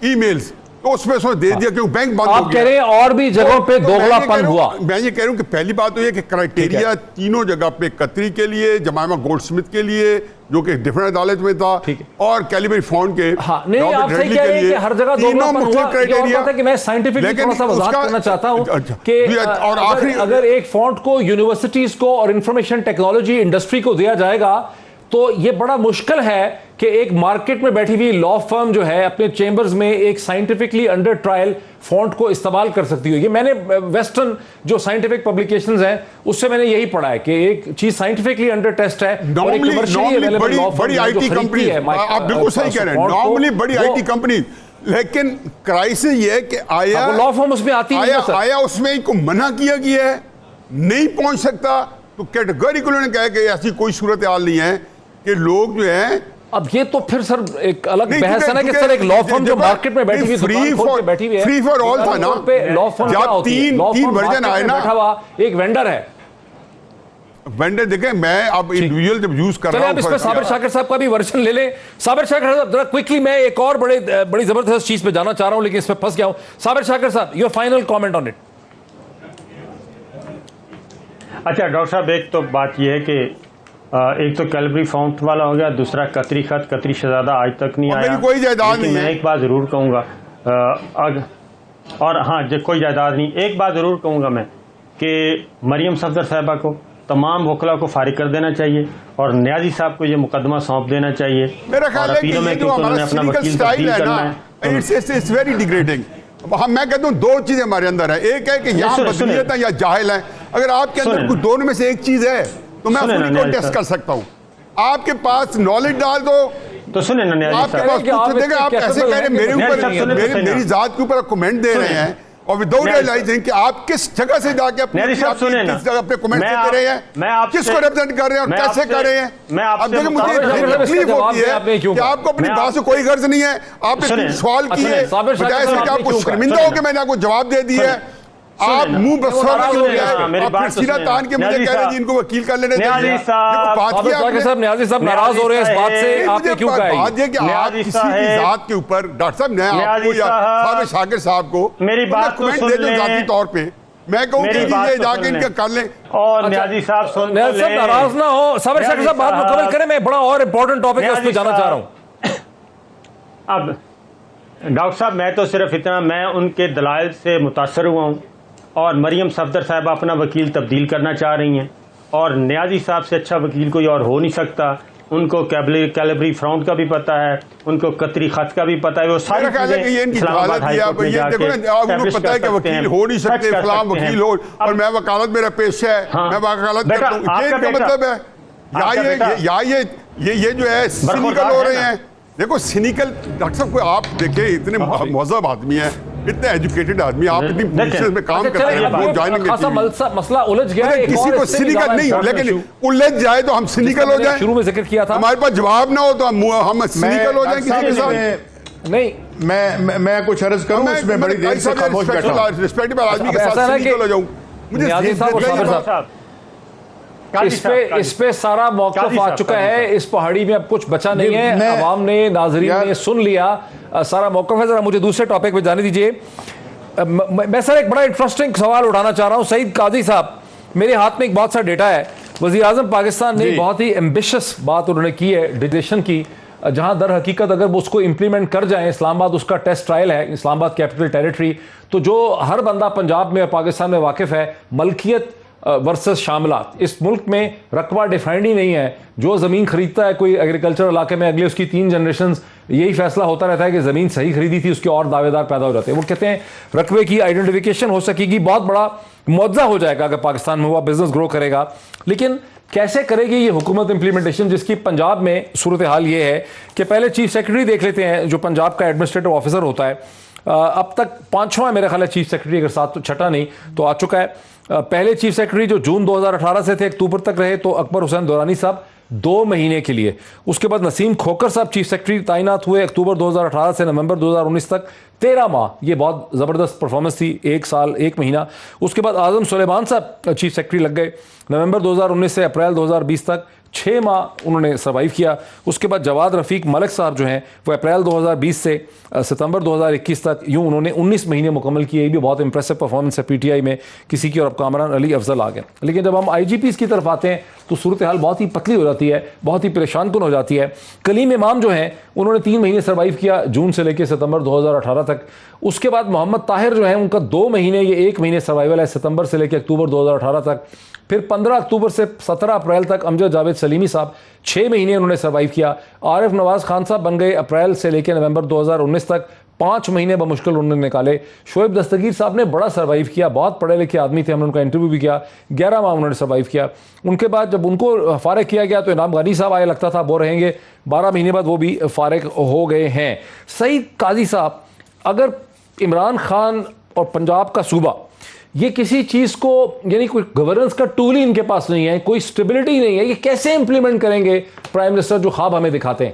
ईमेल्स, तो उसमें उसने दे दिया क्योंकि बैंक बंद हो गया। आप कह रहे हैं और भी जगहों पे दोगलापन हुआ। मैं ये कह रहा हूं कि पहली बात तो ये कि क्राइटेरिया तीनों जगह पे, कतरी के लिए, जमाइमा गोल्ड स्मिथ के लिए जो कि डिफरेंट अदालत में था, और कैलिबरी फॉन्ड के हाँ, नहीं आप सही कह रहे हैं कि हर जगह दोगलापन हुआ। क्राइटेरिया कि मैं साइंटिफिकली थोड़ा सा वजाहत करना चाहता हूं कि और आखिरी अगर एक फॉन्ट को यूनिवर्सिटीज को और इंफॉर्मेशन टेक्नोलॉजी इंडस्ट्री को दिया जाएगा तो ये बड़ा मुश्किल है कि एक मार्केट में बैठी हुई लॉ फर्म जो है अपने चेंबर्स में एक साइंटिफिकली अंडर ट्रायल फॉन्ट को इस्तेमाल कर सकती हो। ये मैंने वेस्टर्न जो साइंटिफिक पब्लिकेशंस हैं उससे मैंने यही पढ़ा है कि एक चीज साइंटिफिकली अंडर टेस्ट है और एक कमर्शियली अवेलेबल लॉ फर्म बड़ी आईटी कंपनी है। आप बिल्कुल सही कह रहे हैं, नॉर्मली बड़ी आईटी कंपनी, लेकिन क्राइसिस ये है कि आया लॉ फर्म उसमें आती है, आया उसमें इनको मना किया गया है, नहीं पहुंच सकता, तो कैटेगोरिकली उन्होंने कहा कि ऐसी कोई सूरत हाल नहीं है कि लोग जो है। अब ये तो फिर सर एक अलग बहस है ना कि सर एक लॉ फर्म जो मार्केट में बैठी हुई दुकान खोल के बैठी हुई है, फ्री फॉर ऑल था ना, लॉ फर्म क्या होती है? तीन वर्जन आए ना, बैठा हुआ एक वेंडर है। वेंडर देखें, मैं अब इंडिविजुअल जब यूज कर रहा हूं, इस पे साबिर शाकिर साहब का भी वर्जन ले लें। साबिर शाकिर साहब जरा क्विकली, मैं एक और बड़ी जबरदस्त चीज पे जाना चाह रहा हूं लेकिन इसमें फंस गया हूं। साबिर शाकिर साहब, your final comment on it. अच्छा डॉक्टर साहब, एक तो बात यह है कि एक तो कैलिबरी फाउंट वाला हो गया, दूसरा कतरी खत, कतरी शहजादा आज तक नहीं आया, कोई जायदाद नहीं है। मैं एक बात जरूर कहूँगा, और हाँ कोई जायदाद नहीं, एक बात जरूर कहूँगा मैं कि मरियम सफदर साहिबा को, तमाम वकला को फारिग कर देना चाहिए और न्याजी साहब को ये मुकदमा सौंप देना चाहिए। मेरा ख्याल है कि ये जो हमारा सिनिकल स्टाइल है ना, इट्स वेरी डिग्रेडिंग। मैं कहता हूँ दो चीजें हमारे अंदर है, एक है कि यहाँ बदनीयत है या जाहिल है। अगर आपके अंदर कुछ दोनों में से एक चीज है तो मैं उसको टेस्ट कर सकता हूँ। आपके पास नॉलेज डाल दो तो सुने ना, आपके पास कुछ देगा, आप कैसे कह रहे हैं मेरे ऊपर, मेरी जात के ऊपर कमेंट दे रहे हैं और विदाउट रियलाइजिंग कि आप किस जगह से जाके अपने कमेंट दे रहे हैं, किसको रिप्रेजेंट कर रहे हैं और कैसे कर रहे हैं। अब देखिए मुझे तकलीफ होती है कि आपको अपनी बात से कोई गर्ज नहीं है, आपने सवाल किए बजाय से कि आपको शर्मिंदा हो कि मैंने आपको जवाब दे दिया है, आप मुंह बसवाना हो गए, आप फिर सीना तान के मुझे कह रहे हैं इनको वकील कर लेने दीजिए। न्याजी साहब नाराज हो रहे हैं इस बात से, आपने क्यों कहा? बात है कि आप किसी की जात के ऊपर, डॉक्टर साहब ने आपको या साबिर शाकिर साहब को मेरी बात कमेंट दे दो जाती तौर पे, मैं कहूँ कि ये जाके इनका कर लें। और न्याजी साहब सुन, नाराज ना हो, साबिर शाकिर साहब बात मुकम्मल करें, मैं बड़ा और इंपॉर्टेंट टॉपिक है उस पर जाना चाह रहा हूँ। अब डॉक्टर साहब मैं तो सिर्फ इतना, मैं उनके दलाइल से मुतासर हुआ हूँ और मरियम सफदर साहब अपना वकील तब्दील करना चाह रही हैं और न्याजी साहब से अच्छा वकील कोई और हो नहीं सकता। उनको कैलिबरी फ्राउंड का भी पता है, उनको कतरी खत का भी पता है, वो सारी चीजें इस्लामाबाद हाई कोर्ट में जाके एस्टैब्लिश कर सकते हैं, हो नहीं सकते, फलां वकील हो और मैं वकालत, मेरा पेशा है, मैं वकालत करता हूं। ये क्या मतलब है? ये जो है सिनिकल हो रहे हैं। देखो सिनिकल डॉक्टर साहब को आप देखें, इतने मौजूद आदमी है, इतने एजुकेटेड आदमी, आप इतनी पोजीशन में काम करते हैं, वोट जानेंगे, मसला उलझ गया है। किसी को सिनिकल नहीं हो, लेकिन उलझ जाए तो हम सिनिकल हो जाए। शुरू में जिक्र किया था, हमारे पास जवाब ना हो तो हम सिनिकल हो जाए किसी के साथ। नहीं मैं कुछ अर्ज करूं, उसमें बड़ी देर से खामोश बैठा हूं, रिस्पेक्टेबल आदमी के साथ सिनिकल हो जाऊं। मुझे इस पे सारा मौक़िफ़ आ चुका है, इस पहाड़ी में अब कुछ बचा नहीं है, अवाम ने, नाजरीन ने सुन लिया, सारा मौक़िफ़ है। जरा मुझे दूसरे टॉपिक पे जाने दीजिए। मैं सर एक बड़ा इंटरेस्टिंग सवाल उठाना चाह रहा हूँ। सईद काजी साहब, मेरे हाथ में एक बहुत सा डेटा है, वज़ीर आज़म पाकिस्तान ने बहुत ही एम्बिशियस बात उन्होंने की है डिक्लेरेशन की, जहाँ दर हकीकत अगर वो उसको इम्प्लीमेंट कर जाएं, इस्लामाबाद उसका टेस्ट ट्रायल है, इस्लामाबाद कैपिटल टेरिटरी, तो जो हर बंदा पंजाब में और पाकिस्तान में वाकिफ़ है, मलकियत वर्सेस शामिलात, इस मुल्क में रकबा डिफाइंड ही नहीं है। जो ज़मीन खरीदता है कोई एग्रीकल्चर इलाके में, अगले उसकी 3 जनरेशंस यही फैसला होता रहता है कि ज़मीन सही खरीदी थी, उसके और दावेदार पैदा हो जाते हैं। वो कहते हैं रकबे की आइडेंटिफिकेशन हो सकेगी, बहुत बड़ा मुआवजा हो जाएगा अगर पाकिस्तान में हुआ, बिजनेस ग्रो करेगा। लेकिन कैसे करेगी ये हुकूमत इंप्लीमेंटेशन, जिसकी पंजाब में सूरत हाल ये है कि पहले चीफ सेक्रेटरी देख लेते हैं, जो पंजाब का एडमिनिस्ट्रेटिव ऑफिसर होता है, अब तक 5वां मेरे ख्याल है चीफ सेक्रेटरी, अगर 7 छठा नहीं तो आ चुका है। पहले चीफ सेक्रेटरी जो जून 2018 से थे अक्टूबर तक रहे तो अकबर हुसैन दुरानी साहब 2 महीने के लिए। उसके बाद नसीम खोखर साहब चीफ सेक्रेटरी तैनात हुए अक्टूबर 2018 से नवंबर 2019 तक 13 माह। ये बहुत ज़बरदस्त परफॉर्मेंस थी, 1 साल 1 महीना। उसके बाद आजम सुलेमान साहब चीफ सेक्रेटरी लग गए, नवंबर 2019 से अप्रैल 2020 तक 6 माह उन्होंने सर्वाइव किया। उसके बाद जवाद रफ़ीक मलिक साहब जो हैं वो अप्रैल 2020 से सितंबर 2021 तक, यूं उन्होंने 19 महीने मुकम्मल किए। ये भी बहुत इंप्रेसिव परफॉर्मेंस है पीटीआई में किसी की, और अब कामरान अली अफजल आ गए। लेकिन जब हम आईजीपीज़ की तरफ आते हैं तो सूरत हाल बहुत ही पतली हो जाती है, बहुत ही परेशान कुन हो जाती है। कलीम इमाम जो हैं उन्होंने 3 महीने सर्वाइव किया, जून से लेकर सितंबर 2018 तक। उसके बाद मोहम्मद ताहिर जो हैं उनका 2 महीने, ये 1 महीने सर्वाइवल है, सितंबर से लेकर अक्टूबर 2018 तक। फिर 15 अक्टूबर से 17 अप्रैल तक अमजद जावेद सलीमी साहब 6 महीने उन्होंने सर्वाइव किया। आरिफ नवाज खान साहब बन गए अप्रैल से लेकर नवंबर 2019 तक, 5 महीने बमुश्किल उन्होंने निकाले। शोएब दस्तगीर साहब ने बड़ा सर्वाइव किया, बहुत पढ़े लिखे आदमी थे, हमने उनका इंटरव्यू भी किया, 11 माह उन्होंने सर्वाइव किया। उनके बाद जब उनको फारिग किया गया तो इनाम गानी साहब आए, लगता था वो रहेंगे, 12 महीने बाद वो भी फारिग हो गए हैं। सईद काजी साहब, अगर इमरान खान और पंजाब का सूबा ये किसी चीज़ को, यानी कोई गवर्नेंस का टूल ही इनके पास नहीं है, कोई स्टेबिलिटी नहीं है, ये कैसे इंप्लीमेंट करेंगे प्राइम मिनिस्टर जो ख्वाब हमें दिखाते हैं?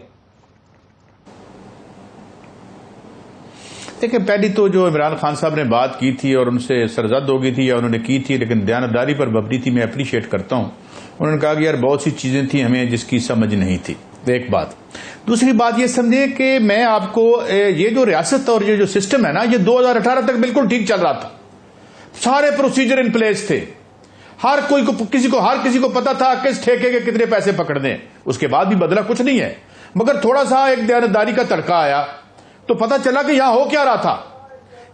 देखिए, पहली तो जो इमरान खान साहब ने बात की थी और उनसे सरजद हो गई थी या उन्होंने की थी, लेकिन दयानतदारी पर मबनी थी, मैं अप्रिशिएट करता हूं। उन्होंने कहा कि यार बहुत सी चीजें थी हमें जिसकी समझ नहीं थी, एक बात। दूसरी बात ये समझे कि मैं आपको ये जो रियासत और ये जो सिस्टम है ना, ये 2018 तक बिल्कुल ठीक चल रहा था, सारे प्रोसीजर इन प्लेस थे, हर किसी को पता था किस ठेके के कितने पैसे पकड़ने। उसके बाद भी बदला कुछ नहीं है, मगर थोड़ा सा एक दयानतदारी का तड़का आया तो पता चला कि यहां हो क्या रहा था।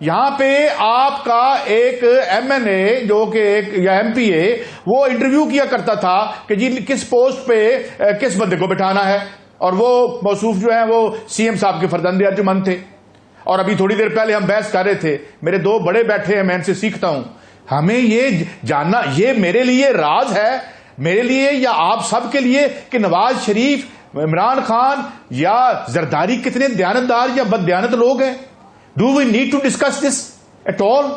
यहां पे आपका एक एमएनए जो कि एक या एमपीए वो इंटरव्यू किया करता था कि जी किस पोस्ट पे किस बंदे को बिठाना है, और वो मौसूफ जो है वो सीएम साहब के फरजंद अर्जुमंद थे। और अभी थोड़ी देर पहले हम बहस कर रहे थे, मेरे 2 बड़े बैठे हैं, मैं इनसे सीखता हूं। हमें ये जानना, ये मेरे लिए राज है, मेरे लिए या आप सबके लिए, कि नवाज शरीफ, इमरान खान या जरदारी कितने दयानतदार या बददयानत लोग हैं। Do we need to discuss this at all?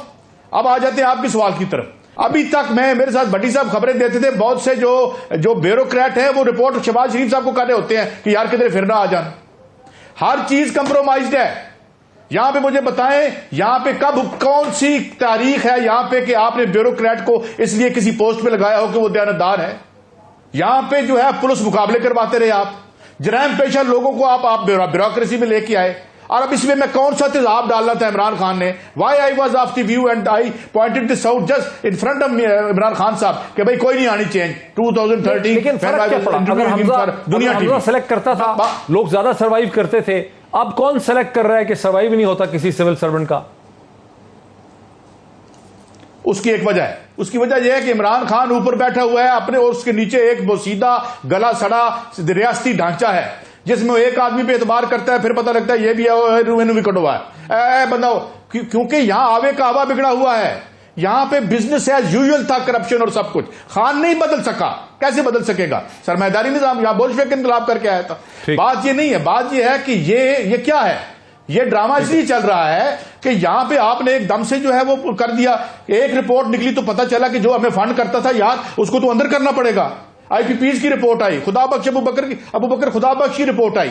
अब आ जाते हैं आपके सवाल की तरफ। अभी तक मेरे साथ भट्टी साहब खबरें देते थे, बहुत से जो ब्यूरोक्रेट है वो रिपोर्ट शहबाज शरीफ साहब को कर रहे होते हैं कि यार किधर फिरना आ जाना। हर चीज कंप्रोमाइज्ड है। यहां पे मुझे बताएं, यहां पे कब कौन सी तारीख है यहां पे कि आपने ब्यूरोक्रेट को इसलिए किसी पोस्ट पे लगाया हो कि वो दयानतदार है? यहां पे जो है पुलिस मुकाबले करवाते रहे आप, जराइम पेशा लोगों को आप ब्यूरोक्रेसी में लेके आए। और अब इसमें मैं कौन सा तेजाब डालना था इमरान खान ने? Why I was of the view and I pointed this out just in front of Imran Khan sahab कि भाई कोई नहीं आनी चेंज 2013। लेकिन दुनिया हमजा सेलेक्ट करता था, लोग ज्यादा सर्वाइव करते थे। अब कौन सेलेक्ट कर रहा है कि सर्वाइव नहीं होता किसी सिविल सर्वेंट का? उसकी एक वजह है, उसकी वजह यह है कि इमरान खान ऊपर बैठा हुआ है अपने, और उसके नीचे एक बोसीदा गला सड़ा रियासती ढांचा है जिसमें एक आदमी पे एतबार करता है, फिर पता लगता है ये भी भी कटवा है बंदा, क्योंकि यहां आवे का हवा बिगड़ा हुआ है। यहां पे बिजनेस एज यूजुअल था, करप्शन और सब कुछ। खान नहीं बदल सका, कैसे बदल सकेगा? सरमायादारी निजाम, यहां बोल्शेविक इनकलाब करके आया था। बात ये नहीं है, बात ये है कि ये क्या है, ये ड्रामा इसलिए चल रहा है कि यहां पे आपने एकदम से जो है वो कर दिया। एक रिपोर्ट निकली तो पता चला कि जो हमें फंड करता था यार उसको तो अंदर करना पड़ेगा। आईपीपीज की रिपोर्ट आई, खुदाबख्श अबू बकर खुदाबख्श की रिपोर्ट आई,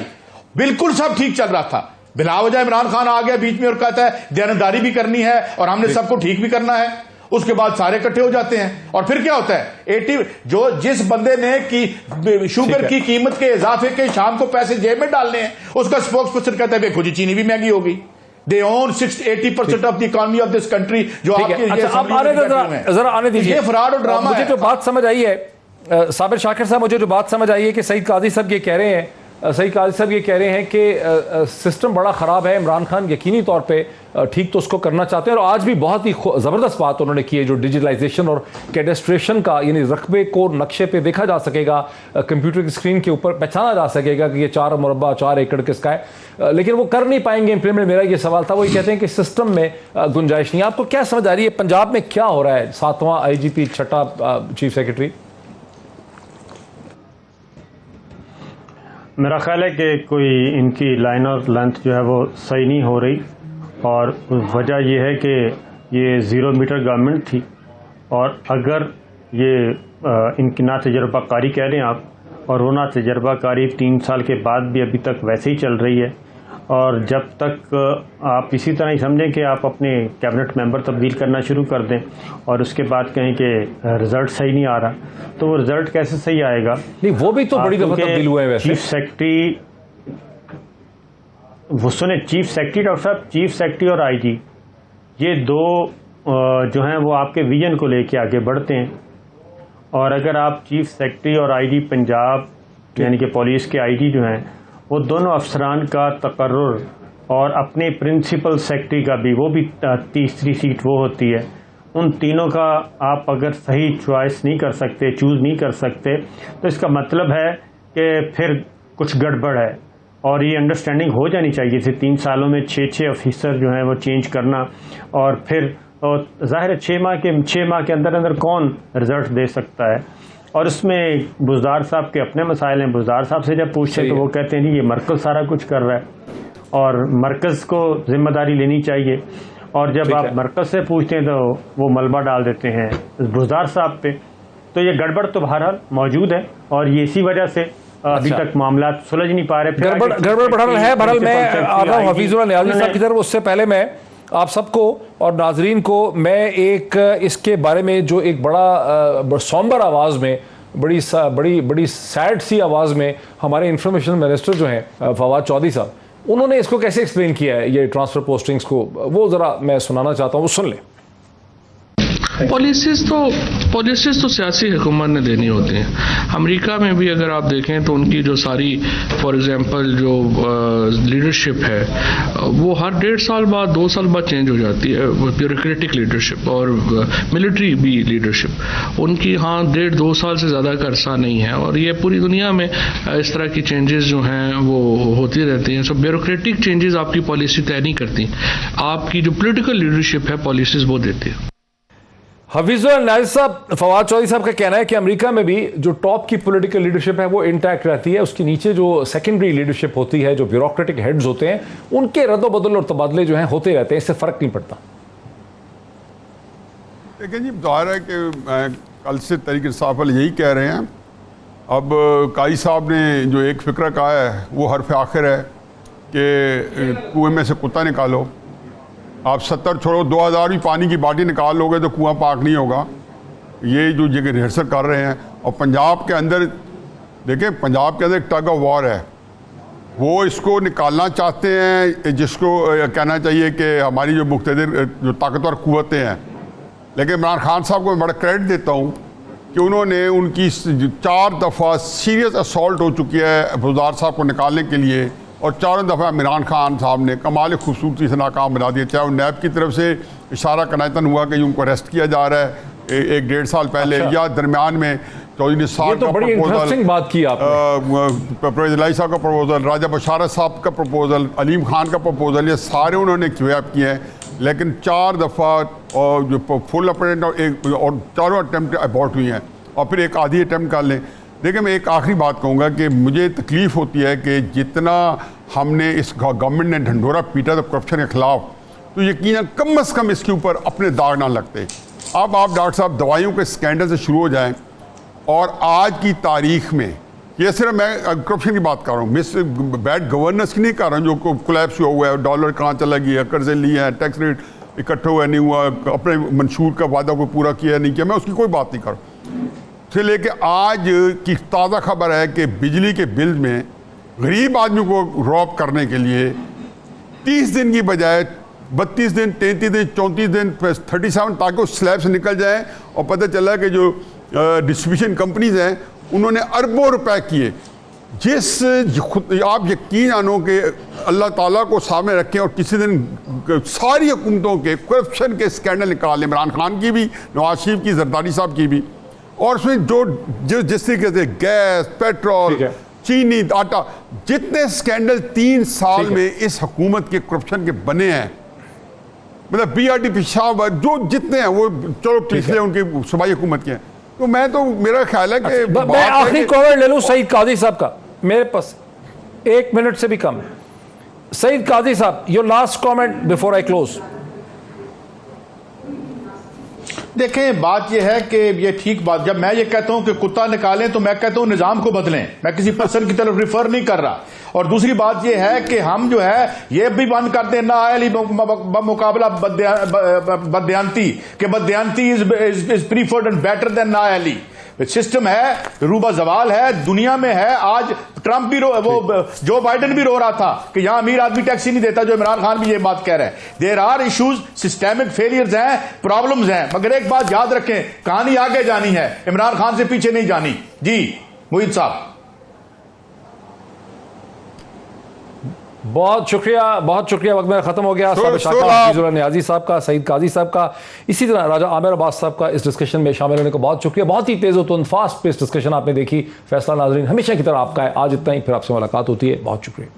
बिल्कुल सब ठीक चल रहा था। बिलावजह इमरान खान आ गया बीच में और कहता है दयानतदारी भी करनी है और हमने सबको ठीक भी करना है। उसके बाद सारे इकट्ठे हो जाते हैं और फिर क्या होता है, जिस बंदे ने शुगर की कीमत के इजाफे के शाम को पैसे जेब में डालने हैं, उसका स्पोक्स पर्सन कहता है देखो जी चीनी भी महंगी होगी। They own 80% of the economy of this country. जो आपके जरा आने दीजिए, फ्रॉड और ड्रामा। मुझे जो बात समझ आई है साबिर शाकिर साहब, मुझे जो बात समझ आई है कि सईद काजी साहब ये कह रहे हैं, सईद काजी साहब ये कह रहे हैं कि सिस्टम बड़ा ख़राब है। इमरान खान यकीनी तौर पे ठीक तो उसको करना चाहते हैं, और आज भी बहुत ही ज़बरदस्त बात उन्होंने की है जो डिजिटलाइजेशन और कैडेस्ट्रेशन का, यानी रकबे को नक्शे पे देखा जा सकेगा, कंप्यूटर की स्क्रीन के ऊपर पहचाना जा सकेगा कि ये 4 मुरब्बा 4 एकड़ किसका है। लेकिन वो कर नहीं पाएंगे इम्प्लीमेंट। मेरा ये सवाल था, वो ये कहते हैं कि सिस्टम में गुंजाइश नहीं है। आपको क्या समझ आ रही है पंजाब में क्या हो रहा है? 7वां IGP, 6ठा चीफ सेक्रेटरी। मेरा ख्याल है कि कोई इनकी लाइन और लेंथ जो है वो सही नहीं हो रही, और वजह यह है कि ये 0 मीटर गवर्नमेंट थी, और अगर ये इनकी ना तजर्बाकारी कह रहे हैं आप, और वो ना तजर्बाकारी 3 साल के बाद भी अभी तक वैसे ही चल रही है, और जब तक आप इसी तरह ही समझें कि आप अपने कैबिनेट मेंबर तब्दील करना शुरू कर दें और उसके बाद कहें कि रिज़ल्ट सही नहीं आ रहा, तो वो रिज़ल्ट कैसे सही आएगा? नहीं, वो भी तो बड़ी दफा तब्दील हुए हैं वैसे। चीफ सेक्रेटरी, वो सुने, चीफ सेक्रेटरी डॉक्टर साहब, चीफ सेक्रेटरी और आईजी, ये दो जो हैं वो आपके विजन को लेके आगे बढ़ते हैं। और अगर आप चीफ सेक्रेटरी और आईजी पंजाब यानी कि पुलिस के आईजी जो हैं, वो दोनों अफसरान का तकर्रुर और अपने प्रिंसिपल सेक्रेटरी का भी, वो भी तीसरी सीट वो होती है, उन तीनों का आप अगर सही चॉइस नहीं कर सकते, चूज़ नहीं कर सकते, तो इसका मतलब है कि फिर कुछ गड़बड़ है। और ये अंडरस्टैंडिंग हो जानी चाहिए थी 3 सालों में 6 ऑफिसर जो हैं वो चेंज करना, और फिर ज़ाहिर है 6 माह के अंदर अंदर कौन रिजल्ट दे सकता है। और उसमें बुज़दार साहब के अपने मसाइल हैं। बुज़दार साहब से जब पूछते हैं तो वो कहते हैं नहीं, ये मरकज़ सारा कुछ कर रहा है और मरकज़ को जिम्मेदारी लेनी चाहिए। और जब आप मरकज़ से पूछते हैं तो वो मलबा डाल देते हैं बुज़दार साहब पे। तो ये गड़बड़ तो बहरहाल मौजूद है, और ये इसी वजह से अभी तक मामला सुलझ नहीं पा रहे। गड़बड़ बहरहाल है। बहरहाल मैं आ रहा हूँ हफीजुल्लाह नियाज़ी साहब की तरफ। उससे पहले मैं आप सबको और नाजरीन को मैं एक इसके बारे में जो एक बड़ा सौंबर आवाज़ में, बड़ी सैड सी आवाज़ में हमारे इंफॉर्मेशन मिनिस्टर जो हैं फवाद चौधरी साहब, उन्होंने इसको कैसे एक्सप्लेन किया है ये ट्रांसफ़र पोस्टिंग्स को, वो ज़रा मैं सुनाना चाहता हूँ, वो सुन लें। पॉलिसीज़ तो सियासी हुकूमत ने देनी होती हैं। अमेरिका में भी अगर आप देखें तो उनकी जो सारी, फॉर एग्जांपल जो लीडरशिप है वो हर 1.5 साल बाद 2 साल बाद चेंज हो जाती है। ब्यूरोक्रेटिक लीडरशिप और मिलिट्री भी लीडरशिप उनकी 1.5-2 साल से ज़्यादा का अरसा नहीं है। और ये पूरी दुनिया में इस तरह की चेंजेस जो हैं वो होती रहती हैं। सो ब्यूरोक्रेटिक चेंजेस आपकी पॉलिसी तय नहीं करती, आपकी जो पोलिटिकल लीडरशिप है पॉलिसीज़ वो देती है। हफीजुल्लाह नियाज़ी साहब, फवाद चौधरी साहब का कहना है कि अमेरिका में भी जो टॉप की पॉलिटिकल लीडरशिप है वो इंटैक्ट रहती है, उसके नीचे जो सेकेंडरी लीडरशिप होती है, जो ब्यूरोक्रेटिक हेड्स होते हैं, उनके रद्द-ओ-बदल और तबादले जो हैं होते रहते हैं, इससे फ़र्क नहीं पड़ता। देखिए जी, ज़ाहिर है कि कल से तरीक़े साहब यही कह रहे हैं। अब काई साहब ने जो एक फ़िक्र कहा है वो हरफ आखिर है कि कुएँ में से कुत्ता निकालो। आप 70 छोड़ो, 2000 भी पानी की बाल्टी निकाल लोगे तो कुआं पाक नहीं होगा। ये जो जगह रिहर्सल कर रहे हैं। और पंजाब के अंदर देखें, पंजाब के अंदर एक टग ऑफ वॉर है, वो इसको निकालना चाहते हैं, जिसको कहना चाहिए कि हमारी जो मुक़्तदिर जो ताकतवर क़ुव्वतें हैं। लेकिन इमरान खान साहब को मैं बड़ा क्रेडिट देता हूँ कि उन्होंने उनकी 4 दफ़ा सीरियस असॉल्ट हो चुकी है बुज़दार साहब को निकालने के लिए, और 4 दफ़ा इमरान खान साहब ने कमाल खूबसूरती से नाकाम बना दिया। चाहे वो नैब की तरफ से इशारा कनायतन हुआ कि उनको अरेस्ट किया जा रहा है 1-1.5 साल पहले, या दरमियान में चौधरी निसार का प्रपोजल, बात की परवेज़ साहब का प्रपोजल, राजा बशारत साहब का प्रपोजल, अलीम खान का प्रपोजल, ये सारे उन्होंने क्वेप किए हैं। लेकिन 4 दफ़ा और जो फुल अटेम्प्ट और 4 अटेम्प्ट अबॉर्ट हुई हैं, और फिर एक आधी अटेम्प्ट कर लें। देखिए, मैं एक आखिरी बात कहूँगा कि मुझे तकलीफ़ होती है कि जितना हमने इस गवर्नमेंट ने ढंढोरा पीटा था करप्शन के ख़िलाफ़, तो यकीनन कम से कम इसके ऊपर अपने दाग ना लगते। अब आप डॉक्टर साहब दवाइयों के स्कैंडल से शुरू हो जाएं, और आज की तारीख में ये सिर्फ मैं करप्शन की बात कर रहा हूँ, मिस बैड गवर्नेंस की नहीं कर रहा हूँ, जो कोलैप्स हुआ है, डॉलर कहाँ चला गया, कर्जे लिए हैं, टैक्स रेट इकट्ठे हुआ नहीं हुआ, अपने मंशूर का वादा को पूरा किया नहीं किया, मैं उसकी कोई बात नहीं कर रहा। से लेके आज की ताज़ा खबर है कि बिजली के बिल में गरीब आदमी को रॉब करने के लिए 30 दिन की बजाय 32 दिन, 33 दिन, 34 दिन, 37, ताकि वो स्लैब से निकल जाए। और पता चला कि जो डिस्ट्रीब्यूशन कंपनीज हैं उन्होंने अरबों रुपए किए। जिस आप यकीन जानो कि अल्लाह ताला को सामने रखें और किसी दिन सारी हुकूमतों के करप्शन के स्कैंडल निकाल, इमरान खान की भी, नवाज शरीफ की, जरदारी साहब की भी, और उसमें जो जिस तरीके से गैस, पेट्रोल, चीनी, आटा, जितने स्कैंडल 3 साल में इस हुकूमत के करप्शन के बने हैं, मतलब BRT पेशावर जो जितने हैं वो चलो पिछले उनकी सूबाई हुकूमत के हैं। तो मैं तो मेरा ख्याल है कि मैं आखिरी कवर ले लूँ सईद कादी साहब का, मेरे पास 1 मिनट से भी कम है। सईद काजी साहब, your last comment before I close. देखें, बात यह है कि ये ठीक बात, जब मैं ये कहता हूं कि कुत्ता निकालें तो मैं कहता हूं निजाम को बदलें, मैं किसी पर्सन की तरफ रिफर नहीं कर रहा। और दूसरी बात यह है कि हम जो है ये भी बंद कर दें ना आयली मुकाबला बदयांती कि बदयांती is preferred and better than ना आयली। सिस्टम है, रूबा जवाल है, दुनिया में है। आज ट्रंप भी जो बाइडेन भी रो रहा था कि यहां अमीर आदमी टैक्सी नहीं देता, जो इमरान खान भी ये बात कह रहे हैं। There are issues, systemic failures हैं, प्रॉब्लम्स हैं, मगर एक बात याद रखें, कहानी आगे जानी है, इमरान खान से पीछे नहीं जानी। जी मोहित साहब, बहुत शुक्रिया। वक्त मेरा खत्म हो गया। शाकिर नियाजी साहब का, सईद काजी साहब का, इसी तरह राजा आमिर अब्बास साहब का इस डिस्कशन में शामिल होने को बहुत शुक्रिया। बहुत ही तेज और फास्ट पेस डिस्कशन आपने देखी। फैसला नाजरीन हमेशा की तरह आपका है। आज इतना ही, फिर आपसे मुलाकात होती है। बहुत शुक्रिया।